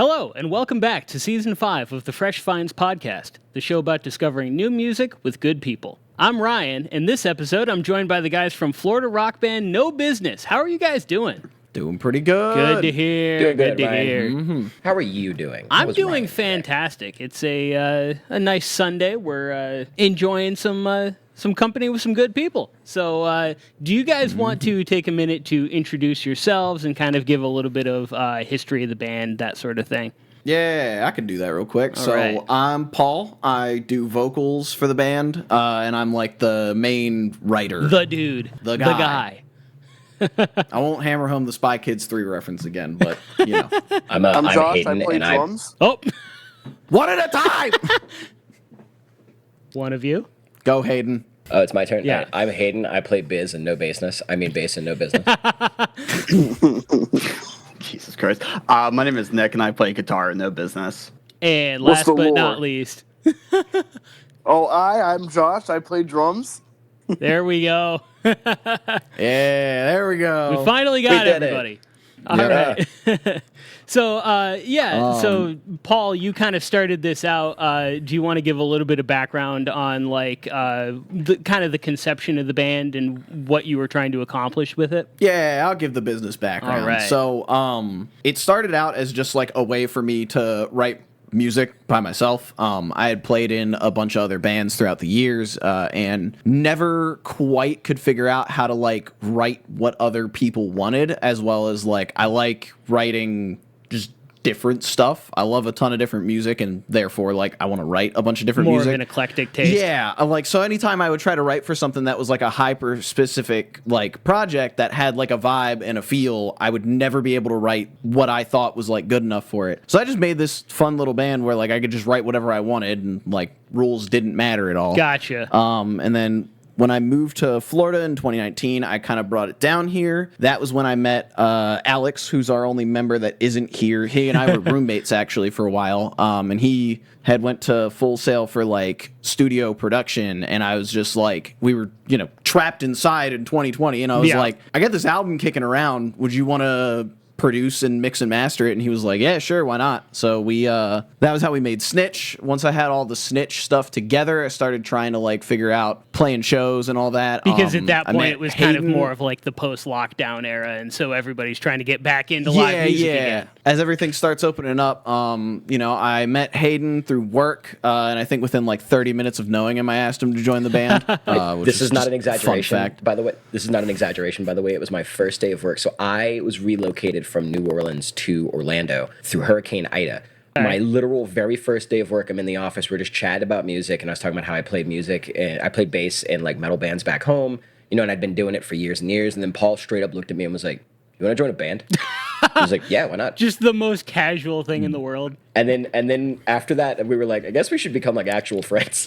Hello, and welcome back to Season 5 of the Fresh Finds Podcast, the show about discovering new music with good people. I'm Ryan, and this episode I'm joined by the guys from Florida rock band No Business. How are you guys doing? Doing pretty good. Good to hear. Doing good, to Ryan. hear. Mm-hmm. How are you doing? I'm doing fantastic. It's a nice Sunday. We're enjoying some company with some good people. So do you guys want to take a minute to introduce yourselves and kind of give a little bit of history of the band, that sort of thing? Yeah, I can do that real quick. All right. I'm Paul. I do vocals for the band, and I'm like the main writer. The dude. The guy. I won't hammer home the Spy Kids 3 reference again, but, you know. I'm Josh, Hayden, I play and drums. Oh, One at a time! one of you. Go, Hayden. Oh, it's my turn? Yeah. I'm Hayden. I play biz and no bassness. I mean bass and no business. Jesus Christ. My name is Nick, and I play guitar in No Business. And What's last the but lore? not least, I'm Josh. I play drums. there we go. Yeah, there we go. We finally got We did it. everybody. All right. So Paul, you kind of started this out. Do you want to give a little bit of background on like the conception of the band and what you were trying to accomplish with it? Yeah, I'll give the business background. All right. So, it started out as just like a way for me to write music by myself. I had played in a bunch of other bands throughout the years, and never quite could figure out how to like write what other people wanted, as well as like I like writing just different stuff. I love a ton of different music, and therefore like I want to write a bunch of different More music. of an eclectic taste. Yeah, like so anytime I would try to write for something that was like a hyper specific like project that had like a vibe and a feel, I would never be able to write what I thought was like good enough for it. So I just made this fun little band where like I could just write whatever I wanted and like rules didn't matter at all. Gotcha. And then when I moved to Florida in 2019, I kind of brought it down here. That was when I met Alex, who's our only member that isn't here. He and I were roommates actually for a while, and he had went to Full Sail for like studio production, and I was just like, we were, trapped inside in 2020, and I was like, I got this album kicking around. Would you want to produce and mix and master it? And he was like, yeah, sure, why not? So we that was how we made Snitch. Once I had all the Snitch stuff together, I started trying to like figure out playing shows and all that. Because at that I point met it was kind of Hayden. more of like the post-lockdown era, and so everybody's trying to get back into live music again. As everything starts opening up, I met Hayden through work, and I think within like 30 minutes of knowing him, I asked him to join the band. Which This is not an just a fun exaggeration, fact. by the way. This is not an exaggeration, by the way. It was my first day of work. So I was relocated from New Orleans to Orlando through Hurricane Ida. My literal very first day of work, I'm in the office. We're just chatting about music, and I was talking about how I played music, and I played bass in like metal bands back home, and I'd been doing it for years and years. And then Paul straight up looked at me and was like, "You want to join a band?" I was like, "Yeah, why not?" Just the most casual thing in the world. And then after that, we were like, I guess we should become like actual friends.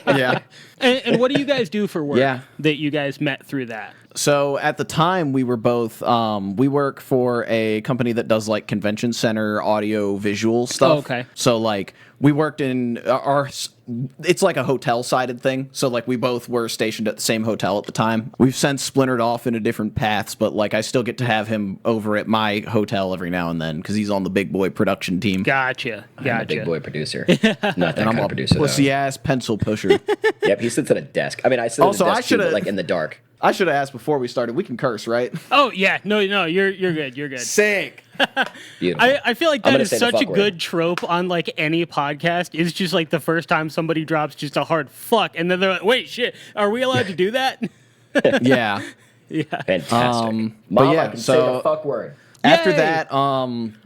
Yeah. And what do you guys do for work Yeah. that you guys met through that? So at the time, we were both, we work for a company that does like convention center audio visual stuff. Oh, okay. So like we worked in it's like a hotel sided thing. So like we both were stationed at the same hotel at the time. We've since splintered off into different paths, but like I still get to have him over at my hotel every now and then because he's on the big boy production team. Gotcha. I'm a big boy producer. Not that And kind I'm of a producer, though. pussy ass pencil pusher. Yep, he sits at a desk. I mean, I sit Also, at a I desk too, but shoulda- like in the dark. I should have asked before we started. We can curse, right? Oh yeah, no, you're good. You're good. Sick. Beautiful. I feel like I'm that gonna is say the such a fuck good word. trope on like any podcast. Is just like the first time somebody drops just a hard fuck, and then they're like, "Wait, shit, are we allowed to do that?" Yeah. Yeah. Fantastic. but Mom, yeah, I can say so- the fuck word. After Yay! that,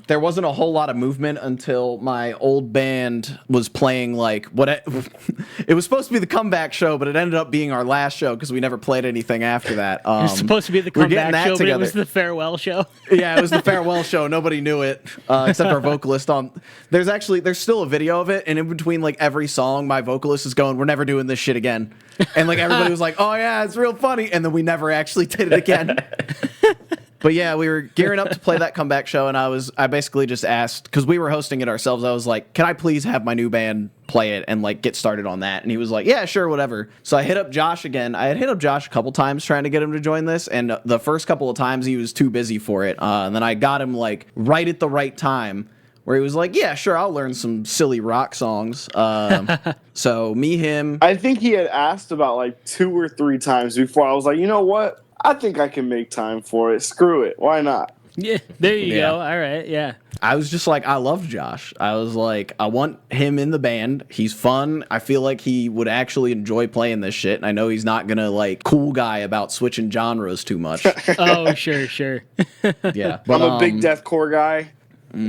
there wasn't a whole lot of movement until my old band was playing like it was supposed to be the comeback show, but it ended up being our last show because we never played anything after that. It was supposed to be the we're getting comeback that show, but it together. was the farewell show. Yeah, it was the farewell show. Nobody knew it except our vocalist. There's still a video of it, and in between like every song, my vocalist is going, "We're never doing this shit again," and like everybody was like, "Oh yeah, it's real funny," and then we never actually did it again. But yeah, we were gearing up to play that comeback show, and I basically just asked, because we were hosting it ourselves, I was like, can I please have my new band play it and like get started on that? And he was like, yeah, sure, whatever. So I hit up Josh again. I had hit up Josh a couple times trying to get him to join this, and the first couple of times he was too busy for it. And then I got him like right at the right time where he was like, yeah, sure, I'll learn some silly rock songs. So me, him. I think he had asked about like 2 or 3 times before. I was like, you know what? I think I can make time for it. Screw it. Why not? Yeah, there you Yeah. go. All right, yeah. I was just like, I love Josh. I was like, I want him in the band. He's fun. I feel like he would actually enjoy playing this shit. And I know he's not going to like cool guy about switching genres too much. Oh, sure. Yeah. I'm a big deathcore guy,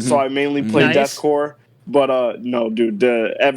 so I mainly play Nice. deathcore. But no, dude,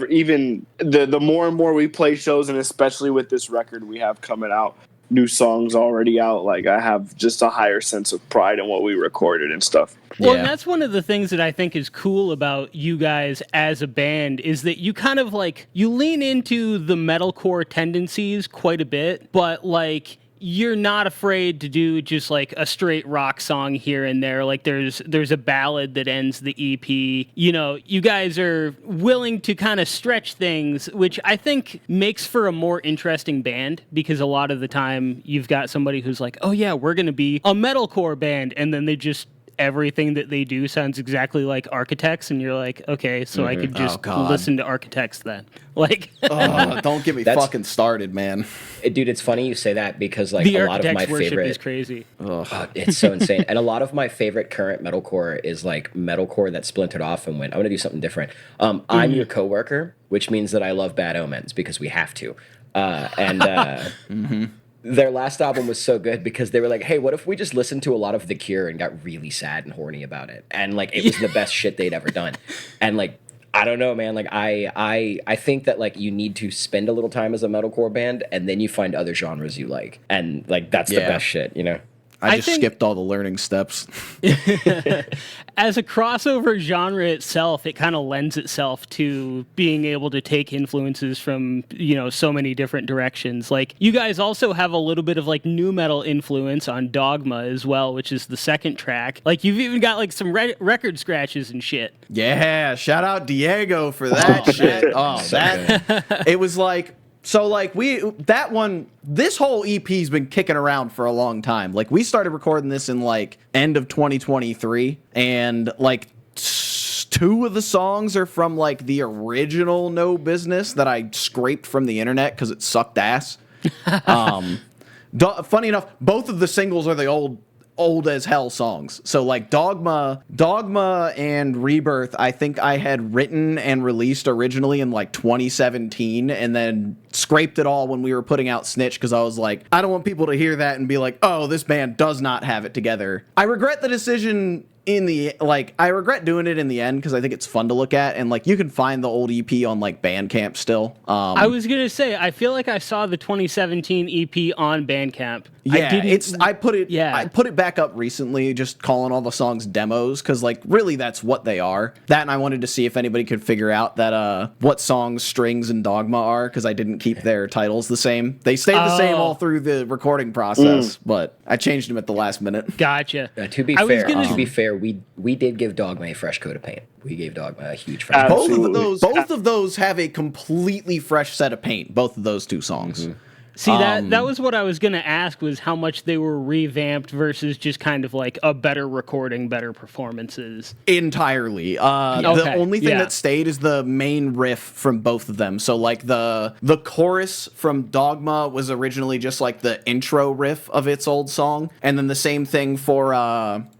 even the more and more we play shows, and especially with this record we have coming out, new songs already out, like I have just a higher sense of pride in what we recorded and stuff. Well, Yeah. and that's one of the things that I think is cool about you guys as a band is that you kind of like, you lean into the metalcore tendencies quite a bit, but like, you're not afraid to do just like a straight rock song here and there. Like there's a ballad that ends the EP. You know, you guys are willing to kind of stretch things, which I think makes for a more interesting band, because a lot of the time you've got somebody who's like, oh yeah, we're going to be a metalcore band. And then they just, everything that they do sounds exactly like Architects, and you're like, okay, so I could just God. listen to Architects then. Like, Oh, don't get me fucking started, man. Dude, it's funny you say that because like the a lot of Architects my worship favorite is crazy. it's so insane. And a lot of my favorite current metalcore is like metalcore that splintered off and went, I'm gonna do something different. I'm your coworker, which means that I love Bad Omens because we have to. Their last album was so good because they were like, hey, what if we just listened to a lot of The Cure and got really sad and horny about it? And like, it was the best shit they'd ever done. And like, I don't know, man. Like, I think that like you need to spend a little time as a metalcore band and then you find other genres you like. And like, that's the best shit, you know? I just think- skipped all the learning steps. As a crossover genre itself, it kind of lends itself to being able to take influences from, you know, so many different directions. Like, you guys also have a little bit of like nu metal influence on Dogma as well, which is the second track. Like, you've even got like some record scratches and shit. Yeah, shout out Diego for that shit. Oh, it was like, so like this whole EP's been kicking around for a long time. Like we started recording this in like end of 2023, and like 2 of the songs are from like the original No Business that I scraped from the internet because it sucked ass. Funny enough, both of the singles are the old as hell songs. So like Dogma and Rebirth, I think I had written and released originally in like 2017 and then scraped it all when we were putting out Snitch because I was like, I don't want people to hear that and be like, oh, this band does not have it together. I regret the decision I regret doing it in the end because I think it's fun to look at, and like you can find the old EP on like Bandcamp still. I was gonna say, I feel like I saw the 2017 EP on Bandcamp. Yeah, I put it back up recently, just calling all the songs demos because like really that's what they are. That, and I wanted to see if anybody could figure out that what songs Strings and Dogma are because I didn't keep their titles the same. They stayed the same all through the recording process, but I changed them at the last minute. Gotcha. To be fair, we did give Dogma a fresh coat of paint. We gave Dogma a huge fresh coat. Both of those have a completely fresh set of paint. Both of those 2 songs. See, that was what I was going to ask, was how much they were revamped versus just kind of like a better recording, better performances. Entirely. The only thing that stayed is the main riff from both of them. So like the chorus from Dogma was originally just like the intro riff of its old song. And then the same thing for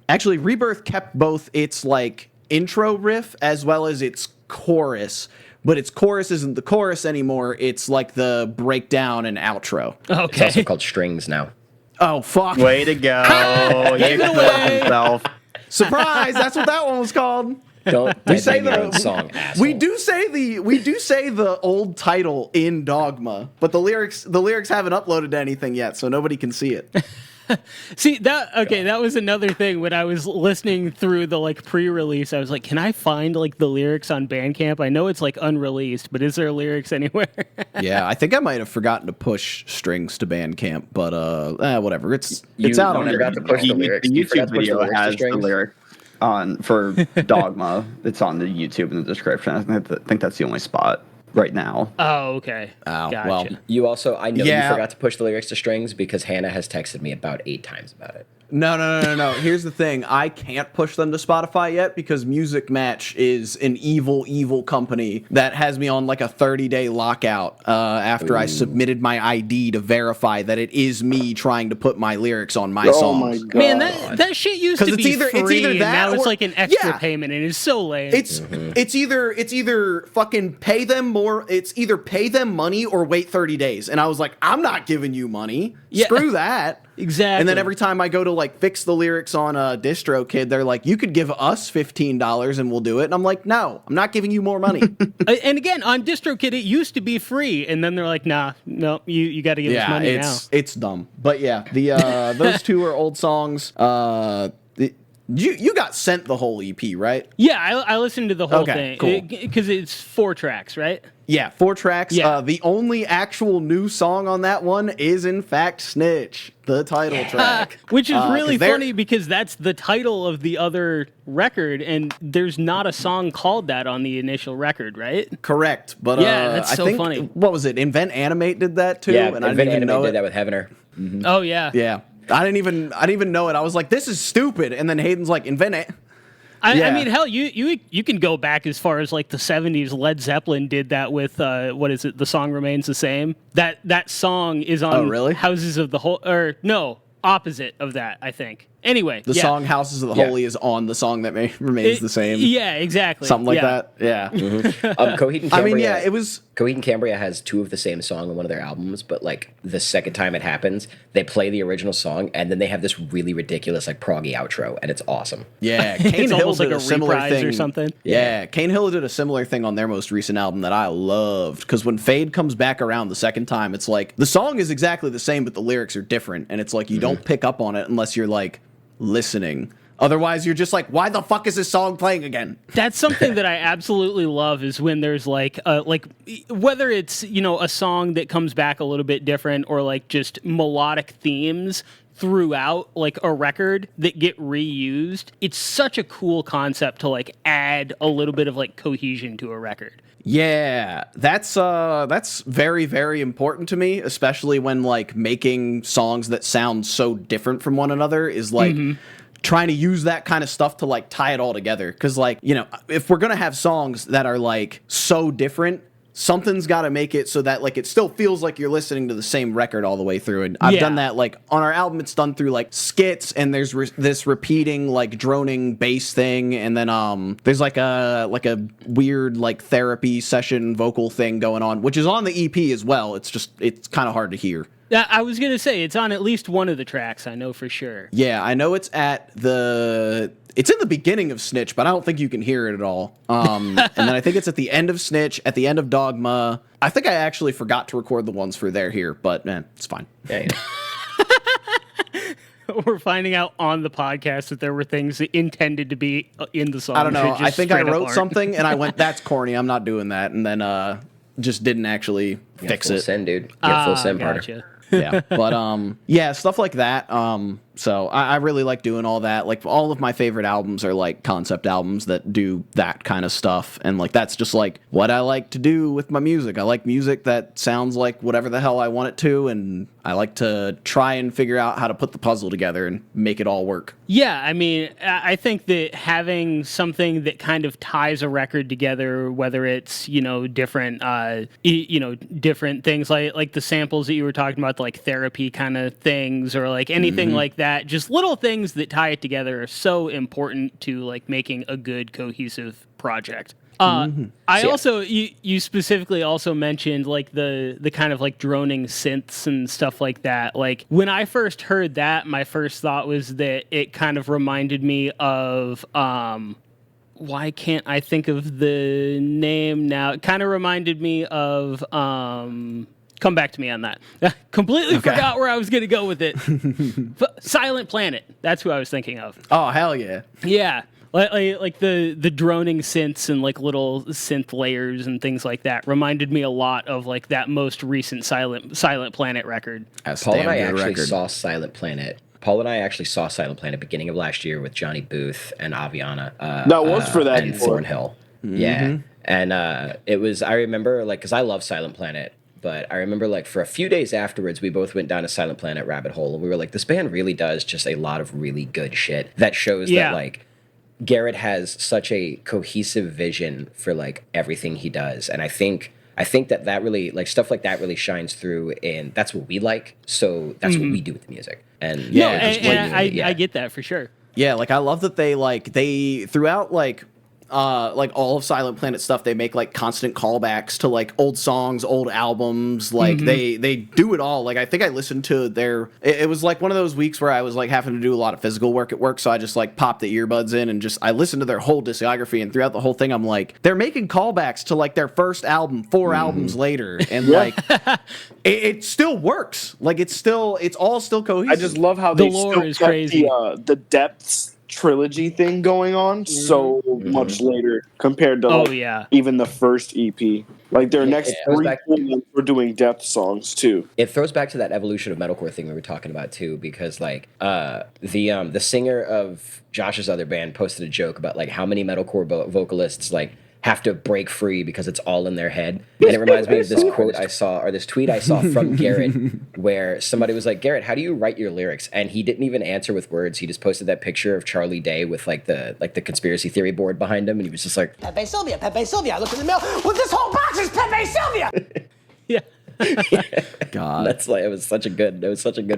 actually Rebirth kept both its like intro riff as well as its chorus. But its chorus isn't the chorus anymore. It's like the breakdown and outro. Okay. It's also called Strings now. Oh, fuck. Way to go. Gave it away. Himself. Surprise! That's what that one was called. Don't say your own song, asshole. We do say the old title in Dogma, but the lyrics haven't uploaded to anything yet, so nobody can see it. See, that was another thing when I was listening through the like pre-release. I was like, can I find like the lyrics on Bandcamp? I know it's like unreleased, but is there lyrics anywhere? Yeah, I think I might have forgotten to push Strings to Bandcamp, but whatever. It's out on forgot to push the lyrics. The You forgot YouTube to push the video lyrics to has the Strings? lyric for Dogma. It's on the YouTube in the description. I think that's the only spot right now. Oh, okay. Oh, Gotcha. well. You also, I know you Yeah. forgot to push the lyrics to Strings because Hannah has texted me about 8 times about it. No. Here's the thing. I can't push them to Spotify yet because Music Match is an evil company that has me on like a 30-day lockout after I submitted my ID to verify that it is me trying to put my lyrics on my Oh songs. my god. Man, that shit used to be free, it's either that and now it's or- like an extra yeah. payment, and it's so lame. It's either fucking pay them more. It's either pay them money or wait 30 days. And I was like, I'm not giving you money. Yeah. Screw that. Exactly. And then every time I go to like fix the lyrics on DistroKid, they're like, you could give us $15 and we'll do it. And I'm like, no, I'm not giving you more money. And again, on DistroKid, it used to be free, and then they're like, nah, no, you got to give us money now. it's dumb. But yeah, the those two are old songs. You got sent the whole EP, right? Yeah, I listened to the whole Okay, thing cool. because it's 4 tracks, right? Yeah, 4 tracks. Yeah. The only actual new song on that one is, in fact, Snitch, the title track. Which is really 'cause they're- funny because that's the title of the other record, and there's not a song called that on the initial record, right? Correct. But Yeah, that's I so think, funny. What was it? Invent Animate did that too? Yeah, and I Invent didn't even Anime know did it. that with Heavener. Oh, yeah. Yeah. I didn't even know it. I was like, this is stupid. And then Hayden's like, Invent it. I Yeah. mean, hell, you can go back as far as like the 70s. Led Zeppelin did that with what is it? The Song Remains the Same. That song is on Oh, really? Houses of the Whole, or no, opposite of that, I think. Anyway, The yeah. song Houses of the Yeah. Holy is on the song that remains the same. Yeah, exactly. Something like Yeah. that. Yeah. Coheed and Cambria. I mean, yeah, it was. Coheed and Cambria has 2 of the same song on one of their albums, but like the second time it happens, they play the original song and then they have this really ridiculous like proggy outro, and it's awesome. Yeah, Cane It's Hill almost did like a a similar reprise thing or something. Yeah, Cane Hill did a similar thing on their most recent album that I loved because when Fade comes back around the second time, it's like the song is exactly the same, but the lyrics are different, and it's like you don't pick up on it unless you're like listening. Otherwise, you're just like, why the fuck is this song playing again? That's something that I absolutely love is when there's like whether it's, a song that comes back a little bit different or like just melodic themes throughout like a record that get reused. It's such a cool concept to like add a little bit of like cohesion to a record. Yeah, that's very, very important to me, especially when like making songs that sound so different from one another is like trying to use that kind of stuff to like tie it all together. Because like, if we're gonna have songs that are like so different, something's got to make it so that like it still feels like you're listening to the same record all the way through. And I've Yeah. done that like on our album. It's done through like skits, and there's this repeating like droning bass thing, and then there's like a weird like therapy session vocal thing going on, which is on the EP as well. It's kind of hard to hear. I was going to say it's on at least one of the tracks, I know for sure. Yeah, I know it's it's in the beginning of Snitch, but I don't think you can hear it at all. And then I think it's at the end of Snitch, at the end of Dogma. I think I actually forgot to record the ones for there here, but it's fine. Yeah, We're finding out on the podcast that there were things that intended to be in the song. I don't know. that just I think I straight up wrote aren't. something and I went, that's corny. I'm not doing that. And then just didn't actually fix full it. send, dude. You got full send, partner. Gotcha. Yeah. But yeah, stuff like that. So I really like doing all that. Like all of my favorite albums are like concept albums that do that kind of stuff. And like that's just like what I like to do with my music. I like music that sounds like whatever the hell I want it to, and I like to try and figure out how to put the puzzle together and make it all work. Yeah, I mean, I think that having something that kind of ties a record together, whether it's different, different things like the samples that you were talking about, like therapy kind of things, or like anything like that, just little things that tie it together are so important to like making a good cohesive project. I also you specifically also mentioned like the kind of like droning synths and stuff like that. Like when I first heard that, my first thought was that it kind of reminded me of why can't I think of the name now? It kind of reminded me of come back to me on that. Completely forgot where I was going to go with it. Silent Planet. That's who I was thinking of. Oh, hell yeah. Yeah. Like the droning synths and like little synth layers and things like that reminded me a lot of like that most recent Silent Planet record. Paul and I actually saw Silent Planet. Beginning of last year with Johnny Booth and Aviana. That was for that and before. Thornhill. Yeah, and it was. I remember like because I love Silent Planet. but I remember like for a few days afterwards, we both went down a Silent Planet rabbit hole, and we were like, this band really does just a lot of really good shit that shows that like Garrett has such a cohesive vision for like everything he does, and I think that really like stuff like that really shines through, and that's what we like. So that's what we do with the music. And I get that for sure. Yeah, like I love that they throughout like all of Silent Planet stuff, they make like constant callbacks to like old songs, old albums. Like they do it all. Like I think I listened to it was like one of those weeks where I was like having to do a lot of physical work at work, so I just like popped the earbuds in and I listened to their whole discography, and throughout the whole thing I'm like, they're making callbacks to like their first album 4 albums later, and like it still works. Like it's all still cohesive. I just love how The they lore still is kept crazy. the depths trilogy thing going on so much later compared to even the first EP. Like their next 3 albums were doing depth songs too. It throws back to that evolution of metalcore thing we were talking about too, because like the singer of Josh's other band posted a joke about like how many metalcore vocalists like have to break free because it's all in their head. And it reminds me of this quote I saw, or this tweet I saw from Garrett, where somebody was like, Garrett, how do you write your lyrics? And he didn't even answer with words. He just posted that picture of Charlie Day with like the conspiracy theory board behind him, and he was just like, Pepe Sylvia, I look in the mail, well, this whole box is Pepe Sylvia. God, that's like it was such a good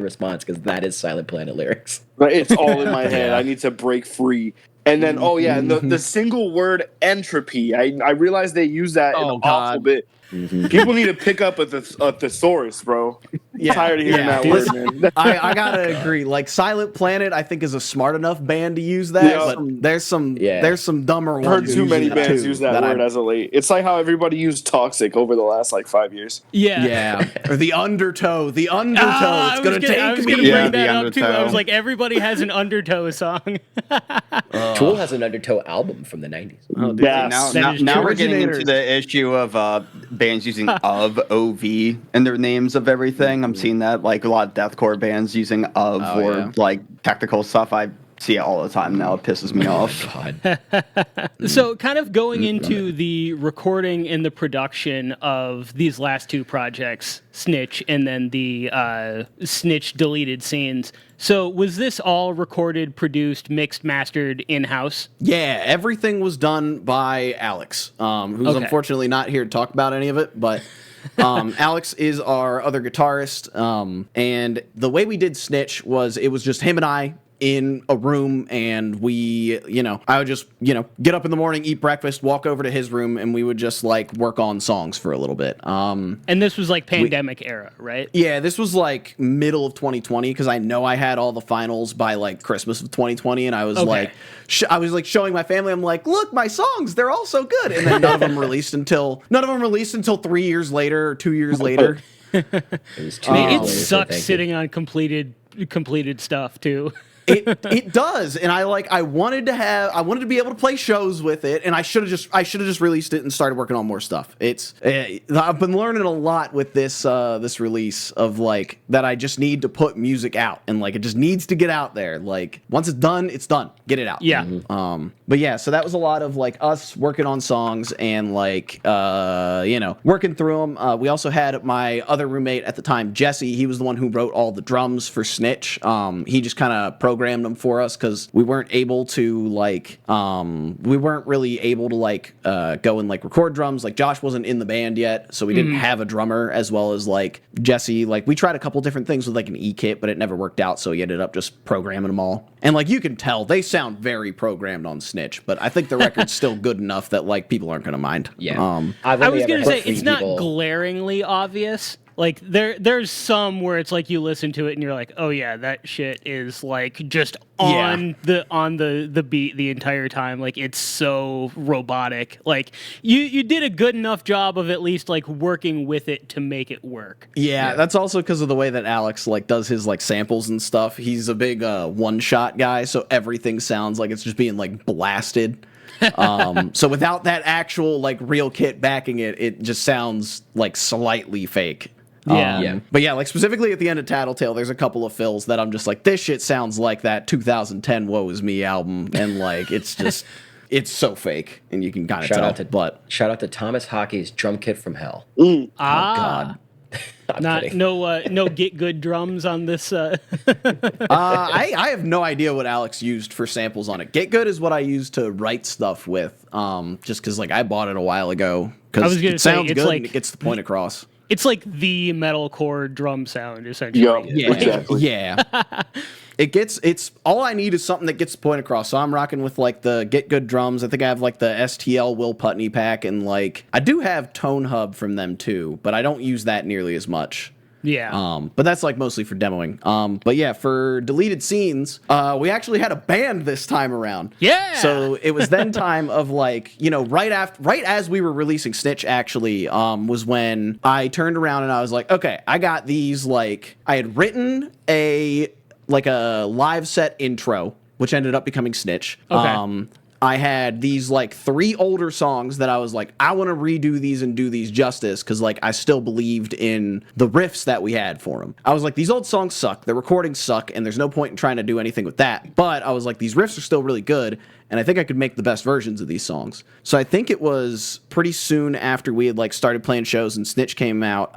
response, because that is Silent Planet lyrics. But it's all in my head. I need to break free. And then, and the single word entropy. I realized they use that in an awful bit. People need to pick up a thesaurus, bro. I'm tired of hearing that word, man. I gotta agree. Like Silent Planet, I think is a smart enough band to use that. But there's some dumber ones. I've heard too many bands use that word as of late. It's like how everybody used toxic over the last like 5 years. Yeah. Or the undertow. The undertow. It's gonna take me. I was gonna bring that up too. I was like, everybody has an undertow song. Tool has an undertow album from the 90s. Oh, now we're getting into the issue of bands using OV in their names of everything. I'm seeing that, like a lot of deathcore bands using like technical stuff. I see it all the time now. It pisses me off. So kind of going into the recording and the production of these last 2 projects, Snitch and then the Snitch deleted scenes. So was this all recorded, produced, mixed, mastered in-house? Yeah, everything was done by Alex, who's unfortunately not here to talk about any of it, but Alex is our other guitarist, and the way we did Snitch was it was just him and I in a room, and we, I would just, get up in the morning, eat breakfast, walk over to his room, and we would just like work on songs for a little bit. And this was like pandemic era, right? Yeah, this was like middle of 2020, because I know I had all the finals by like Christmas of 2020, and I was like, I was like showing my family, I'm like, look, my songs, they're all so good, and then none of them released until 3 years later or 2 years later. It sucks sitting on completed stuff too. It does, and I wanted to be able to play shows with it, and I should have just released it and started working on more stuff. I've been learning a lot with this release of like that I just need to put music out, and like it just needs to get out there. Like once it's done, get it out. Yeah. But yeah, so that was a lot of like us working on songs and like working through them. We also had my other roommate at the time, Jesse. He was the one who wrote all the drums for Snitch. He just kind of programmed them for us because we weren't able to really able to go and like record drums. Like Josh wasn't in the band yet, so we didn't have a drummer, as well as like Jesse. Like we tried a couple different things with like an E-kit, but it never worked out, so he ended up just programming them all. And like you can tell, they sound very programmed on Snitch, but I think the record's still good enough that like people aren't gonna mind. Yeah. I was gonna say it's not glaringly obvious. Like there's some where it's like you listen to it and you're like, oh yeah, that shit is like just on the beat the entire time. Like it's so robotic. Like you did a good enough job of at least like working with it to make it work. Yeah, that's also because of the way that Alex like does his like samples and stuff. He's a big one shot guy, so everything sounds like it's just being like blasted. So without that actual like real kit backing it, it just sounds like slightly fake. But yeah, like specifically at the end of Tattletale, there's a couple of fills that I'm just like, this shit sounds like that 2010 Woe Is Me album, and like it's just it's so fake, and you can kind of tell. Shout out to Thomas Hockey's Drum Kit from Hell. Oh God. No get good drums on this. I have no idea what Alex used for samples on it. Get Good is what I use to write stuff with. Just because like I bought it a while ago because it sounds good and it gets the point across. It's like the metalcore drum sound, essentially. Yeah, exactly. Yeah. It's all I need is something that gets the point across. So I'm rocking with like the Get Good drums. I think I have like the STL Will Putney pack, and like I do have Tone Hub from them too, but I don't use that nearly as much. Yeah. But that's like mostly for demoing. But yeah, for deleted scenes, we actually had a band this time around. Yeah. So it was then time of like, right as we were releasing Snitch actually, was when I turned around and I was like, okay, I got these, like, I had written a live set intro, which ended up becoming Snitch. Okay. I had these like 3 older songs that I was like, I want to redo these and do these justice because like I still believed in the riffs that we had for them. I was like, these old songs suck, the recordings suck, and there's no point in trying to do anything with that. But I was like, these riffs are still really good, and I think I could make the best versions of these songs. So I think it was pretty soon after we had like started playing shows and Snitch came out.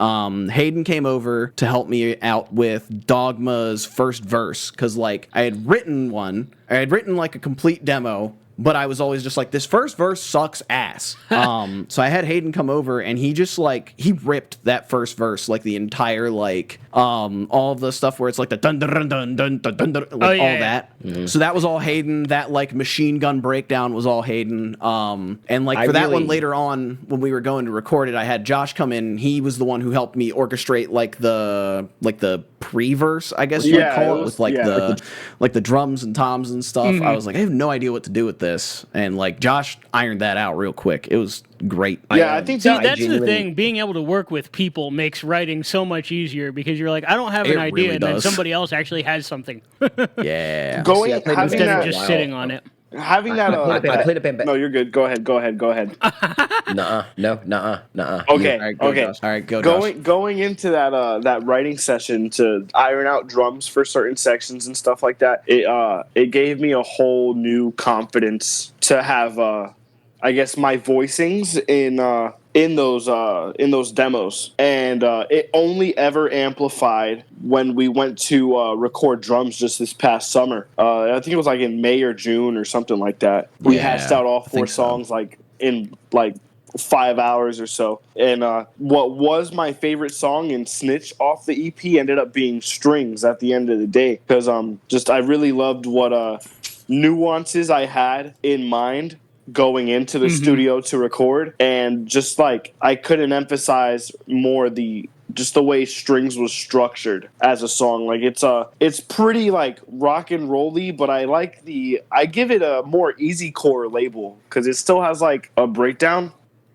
Hayden came over to help me out with Dogma's first verse because like I had written like a complete demo. But I was always just like, this first verse sucks ass. So I had Hayden come over, and he just like, he ripped that first verse, like the entire, like, all of the stuff where it's like the dun dun dun dun dun dun dun, dun like all that. Mm-hmm. So that was all Hayden. That like machine gun breakdown was all Hayden. And like for that one later on, when we were going to record it, I had Josh come in. He was the one who helped me orchestrate like the pre-verse, I guess you would call it, with like the drums and toms and stuff. Mm-hmm. I was like, I have no idea what to do with this. And like Josh ironed that out real quick. It was great. Yeah, I think that's the thing. Being able to work with people makes writing so much easier because you're like, I don't have an idea, really, and then somebody else actually has something. Yeah. Instead of just sitting on it. Having that, I played a band. No, you're good. Go ahead. Nuh-uh. Okay. All right, go. Josh. Going into that writing session to iron out drums for certain sections and stuff like that, it gave me a whole new confidence to have, I guess, my voicings in those demos, and it only ever amplified when we went to record drums just this past summer. I think it was like in May or June or something like that. We hashed out all 4 songs like in like 5 hours or so, and what was my favorite song in Snitch off the EP ended up being Strings at the end of the day, because I really loved what nuances I had in mind going into the studio to record, and just like I couldn't emphasize more the way Strings was structured as a song. Like it's pretty like rock and rolly, but I give it a more easy core label because it still has like a breakdown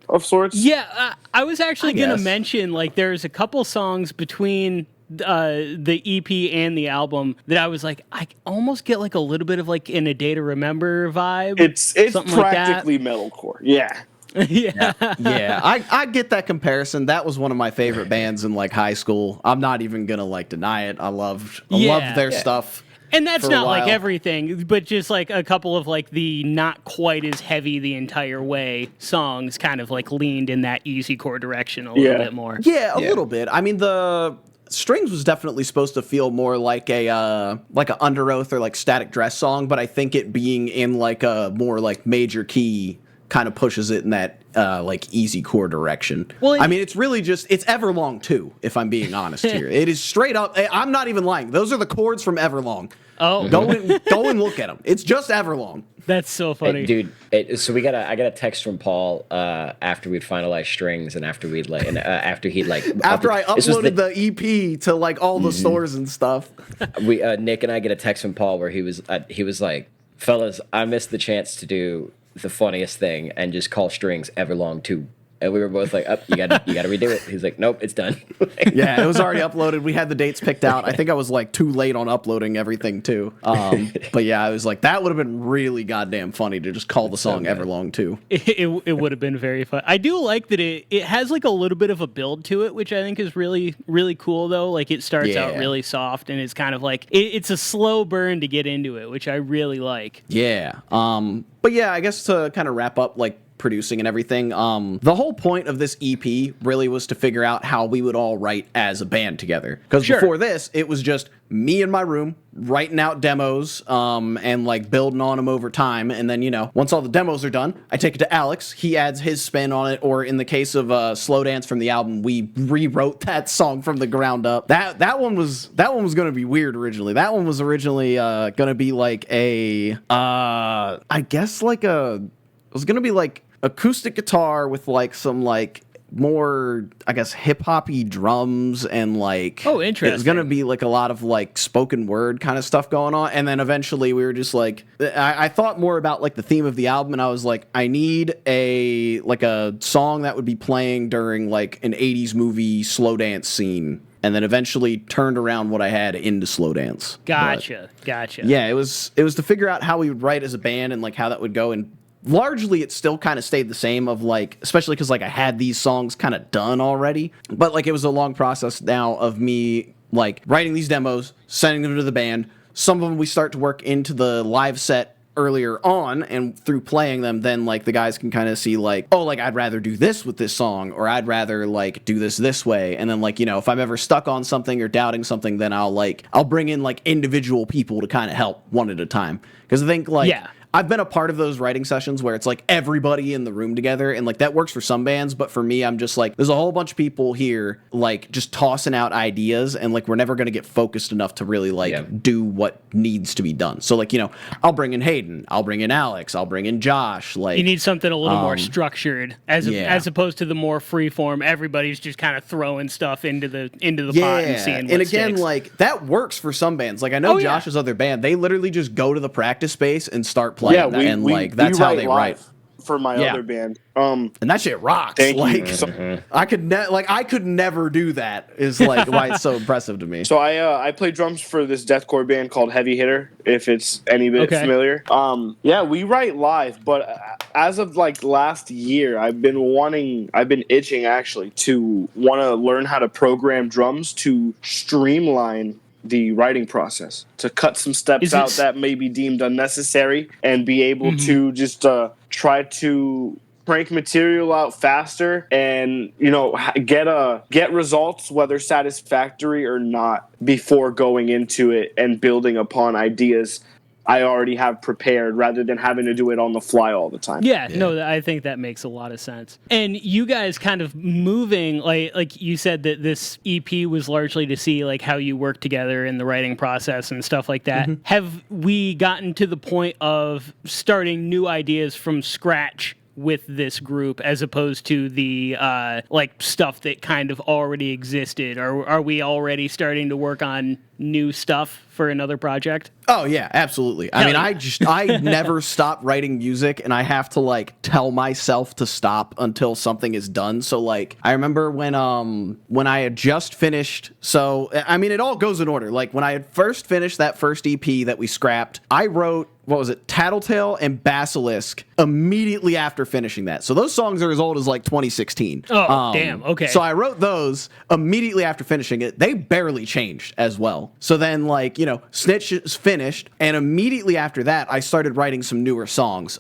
of sorts. Yeah, I was actually gonna mention like there's a couple songs between the EP and the album that I was like, I almost get like a little bit of like in A Day to Remember vibe. It's practically metalcore. Yeah. Yeah. I get that comparison. That was one of my favorite bands in like high school. I'm not even gonna like deny it. I loved their stuff. And that's not like everything, but just like a couple of like the not quite as heavy the entire way songs kind of like leaned in that easy core direction a little bit more. Yeah, a little bit. I mean, the Strings was definitely supposed to feel more like a Under Oath or like Static Dress song, but I think it being in like a more like major key kind of pushes it in that like easy core direction. Well, I mean, it's really just, it's Everlong 2, if I'm being honest here. It is straight up, I'm not even lying. Those are the chords from Everlong. Oh, go and look at them. It's just Everlong. That's so funny, dude. So I got a text from Paul after we'd finalized Strings and after we'd like after he'd like after I uploaded the EP to like all the stores and stuff. We Nick and I get a text from Paul where he was like, fellas, I missed the chance to do the funniest thing and just call Strings Everlong 2. And we were both like, you gotta redo it. He's like, nope, it's done. Yeah, it was already uploaded. We had the dates picked out. I think I was like too late on uploading everything too. But yeah, I was like, that would have been really goddamn funny to just call the song Everlong 2. It would have been very fun. I do like that it has like a little bit of a build to it, which I think is really, really cool though. Like it starts out really soft and it's kind of like, it's a slow burn to get into it, which I really like. Yeah. But yeah, I guess to kind of wrap up, like producing and everything. The whole point of this EP really was to figure out how we would all write as a band together. Because before this, it was just me in my room writing out demos and like building on them over time. And then, you know, once all the demos are done, I take it to Alex. He adds his spin on it. Or in the case of Slow Dance from the album, we rewrote that song from the ground up. That one was going to be weird originally. That one was originally going to be like I guess like it was going to be like acoustic guitar with like some like more, I guess, hip-hoppy drums and like interesting. It was gonna be like a lot of like spoken word kind of stuff going on. And then eventually we were just like, I thought more about like the theme of the album, and I was like, I need a song that would be playing during like an 80s movie slow dance scene. And then eventually turned around what I had into slow dance. Gotcha. Yeah, it was to figure out how we would write as a band and like how that would go. And largely it still kind of stayed the same, of like, especially because like I had these songs kind of done already, but like it was a long process now of me like writing these demos, sending them to the band. Some of them we start to work into the live set earlier on, and through playing them, then like the guys can kind of see like, oh, like I'd rather do this with this song, or I'd rather like do this way. And then like, you know, if I'm ever stuck on something or doubting something, then I'll bring in like individual people to kind of help one at a time. Because I think like I've been a part of those writing sessions where it's like everybody in the room together, and like that works for some bands, but for me, I'm just like, there's a whole bunch of people here like just tossing out ideas, and like we're never going to get focused enough to really like do what needs to be done. So like, you know, I'll bring in Hayden, I'll bring in Alex, I'll bring in Josh. Like, you need something a little more structured as opposed to the more free form. Everybody's just kind of throwing stuff into the pot and seeing what and again sticks. Like that works for some bands. Like I know Josh's other band, they literally just go to the practice space and start playing. That's how they write for my other band. And that shit rocks. Thank like you. I could never do that, is like why it's so impressive to me. So I play drums for this deathcore band called Heavy Hitter, if it's any bit familiar. We write live, but as of like last year, I've been itching actually to want to learn how to program drums to streamline the writing process, to cut some steps out that may be deemed unnecessary, and be able to just try to crank material out faster and, you know, get results, whether satisfactory or not, before going into it and building upon ideas I already have prepared, rather than having to do it on the fly all the time. Yeah, no, I think that makes a lot of sense. And you guys kind of moving, like you said that this EP was largely to see like how you work together in the writing process and stuff like that. Have we gotten to the point of starting new ideas from scratch with this group, as opposed to the like stuff that kind of already existed? Or are we already starting to work on new stuff for another project? Oh yeah, absolutely. I mean, I never stop writing music, and I have to like tell myself to stop until something is done. So like, I remember when I had just finished. So I mean, it all goes in order. Like when I had first finished that first EP that we scrapped, I wrote, what was it, Tattletale and Basilisk immediately after finishing that. So those songs are as old as like 2016. Oh, damn. Okay. So I wrote those immediately after finishing it. They barely changed as well. So then, like, you know, Snitch is finished, and immediately after that, I started writing some newer songs,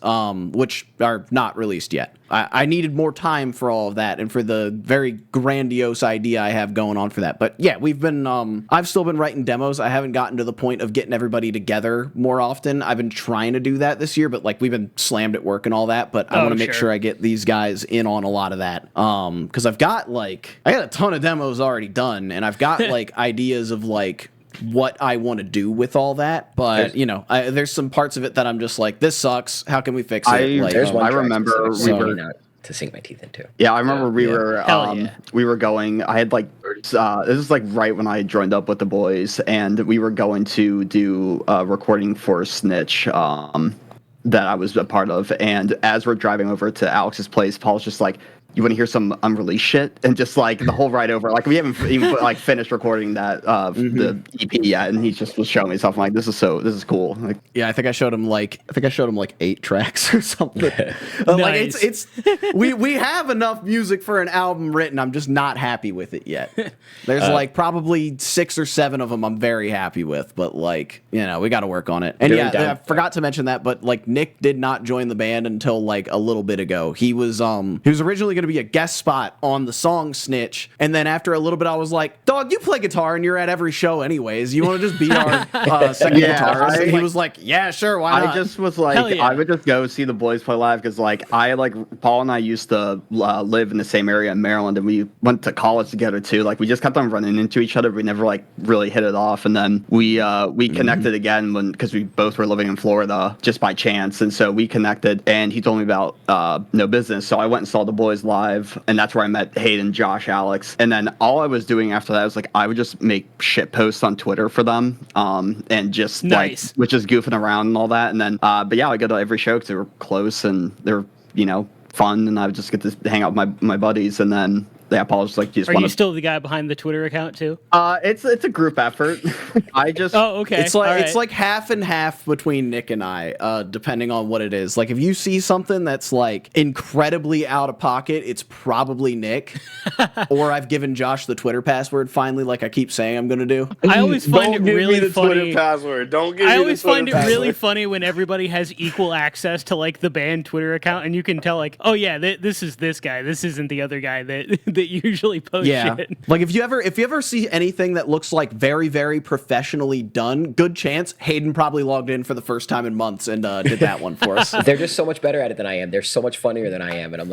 which are not released yet. I needed more time for all of that and for the very grandiose idea I have going on for that. But yeah, we've been, I've still been writing demos. I haven't gotten to the point of getting everybody together more often. I've been trying to do that this year, but like we've been slammed at work and all that. But I want to make sure I get these guys in on a lot of that. Because I got a ton of demos already done, and I've got like ideas of like what I want to do with all that, but you know, there's some parts of it that I'm just like, this sucks. How can we fix it? I remember we were to sink my teeth into. Yeah, I remember we were going. I had like this is like right when I joined up with the boys, and we were going to do a recording for Snitch. That I was a part of, and as we're driving over to Alex's place, Paul's just like, you want to hear some unreleased shit? And just like the whole ride over, like we haven't even like finished recording that the EP yet, and he just was showing me stuff. I'm like, this is cool. Like, yeah, I think I showed him like 8 tracks or something. Like it's we have enough music for an album written. I'm just not happy with it yet. There's like probably 6 or 7 of them I'm very happy with, but like, you know, we got to work on it. And I forgot to mention that, but like Nick did not join the band until like a little bit ago. He was originally going to be a guest spot on the song Snitch, and then after a little bit I was like, dog, you play guitar and you're at every show anyways, you want to just be our second guitarist? And he was like, yeah, sure, why not? I just was like, I would just go see the boys play live, because like Paul and I used to live in the same area in Maryland, and we went to college together too. Like we just kept on running into each other. We never like really hit it off, and then we connected again because we both were living in Florida just by chance, and so we connected. And he told me about No Business, so I went and saw the boys live, and that's where I met Hayden, Josh, Alex, and then all I was doing after that was like I would just make shit posts on Twitter for them, and just like which is goofing around and all that, and then but yeah, I go to every show because they were close and they're fun, and I would just get to hang out with my buddies, and then. Yeah, Paul's just like, Are you still the guy behind the Twitter account too? It's a group effort. I just okay. It's like half and half between Nick and I, depending on what it is. Like if you see something that's like incredibly out of pocket, it's probably Nick. Or I've given Josh the Twitter password finally, like I keep saying I'm gonna do. I always find it really funny. Twitter password. Don't give me I always the Twitter find it password. really funny when everybody has equal access to like the band Twitter account, and you can tell like, oh yeah, this is this guy. This isn't the other guy that usually posts shit. Like if you ever see anything that looks like very, very professionally done, good chance Hayden probably logged in for the first time in months and did that one for us. They're just so much better at it than I am. They're so much funnier than I am, and I'm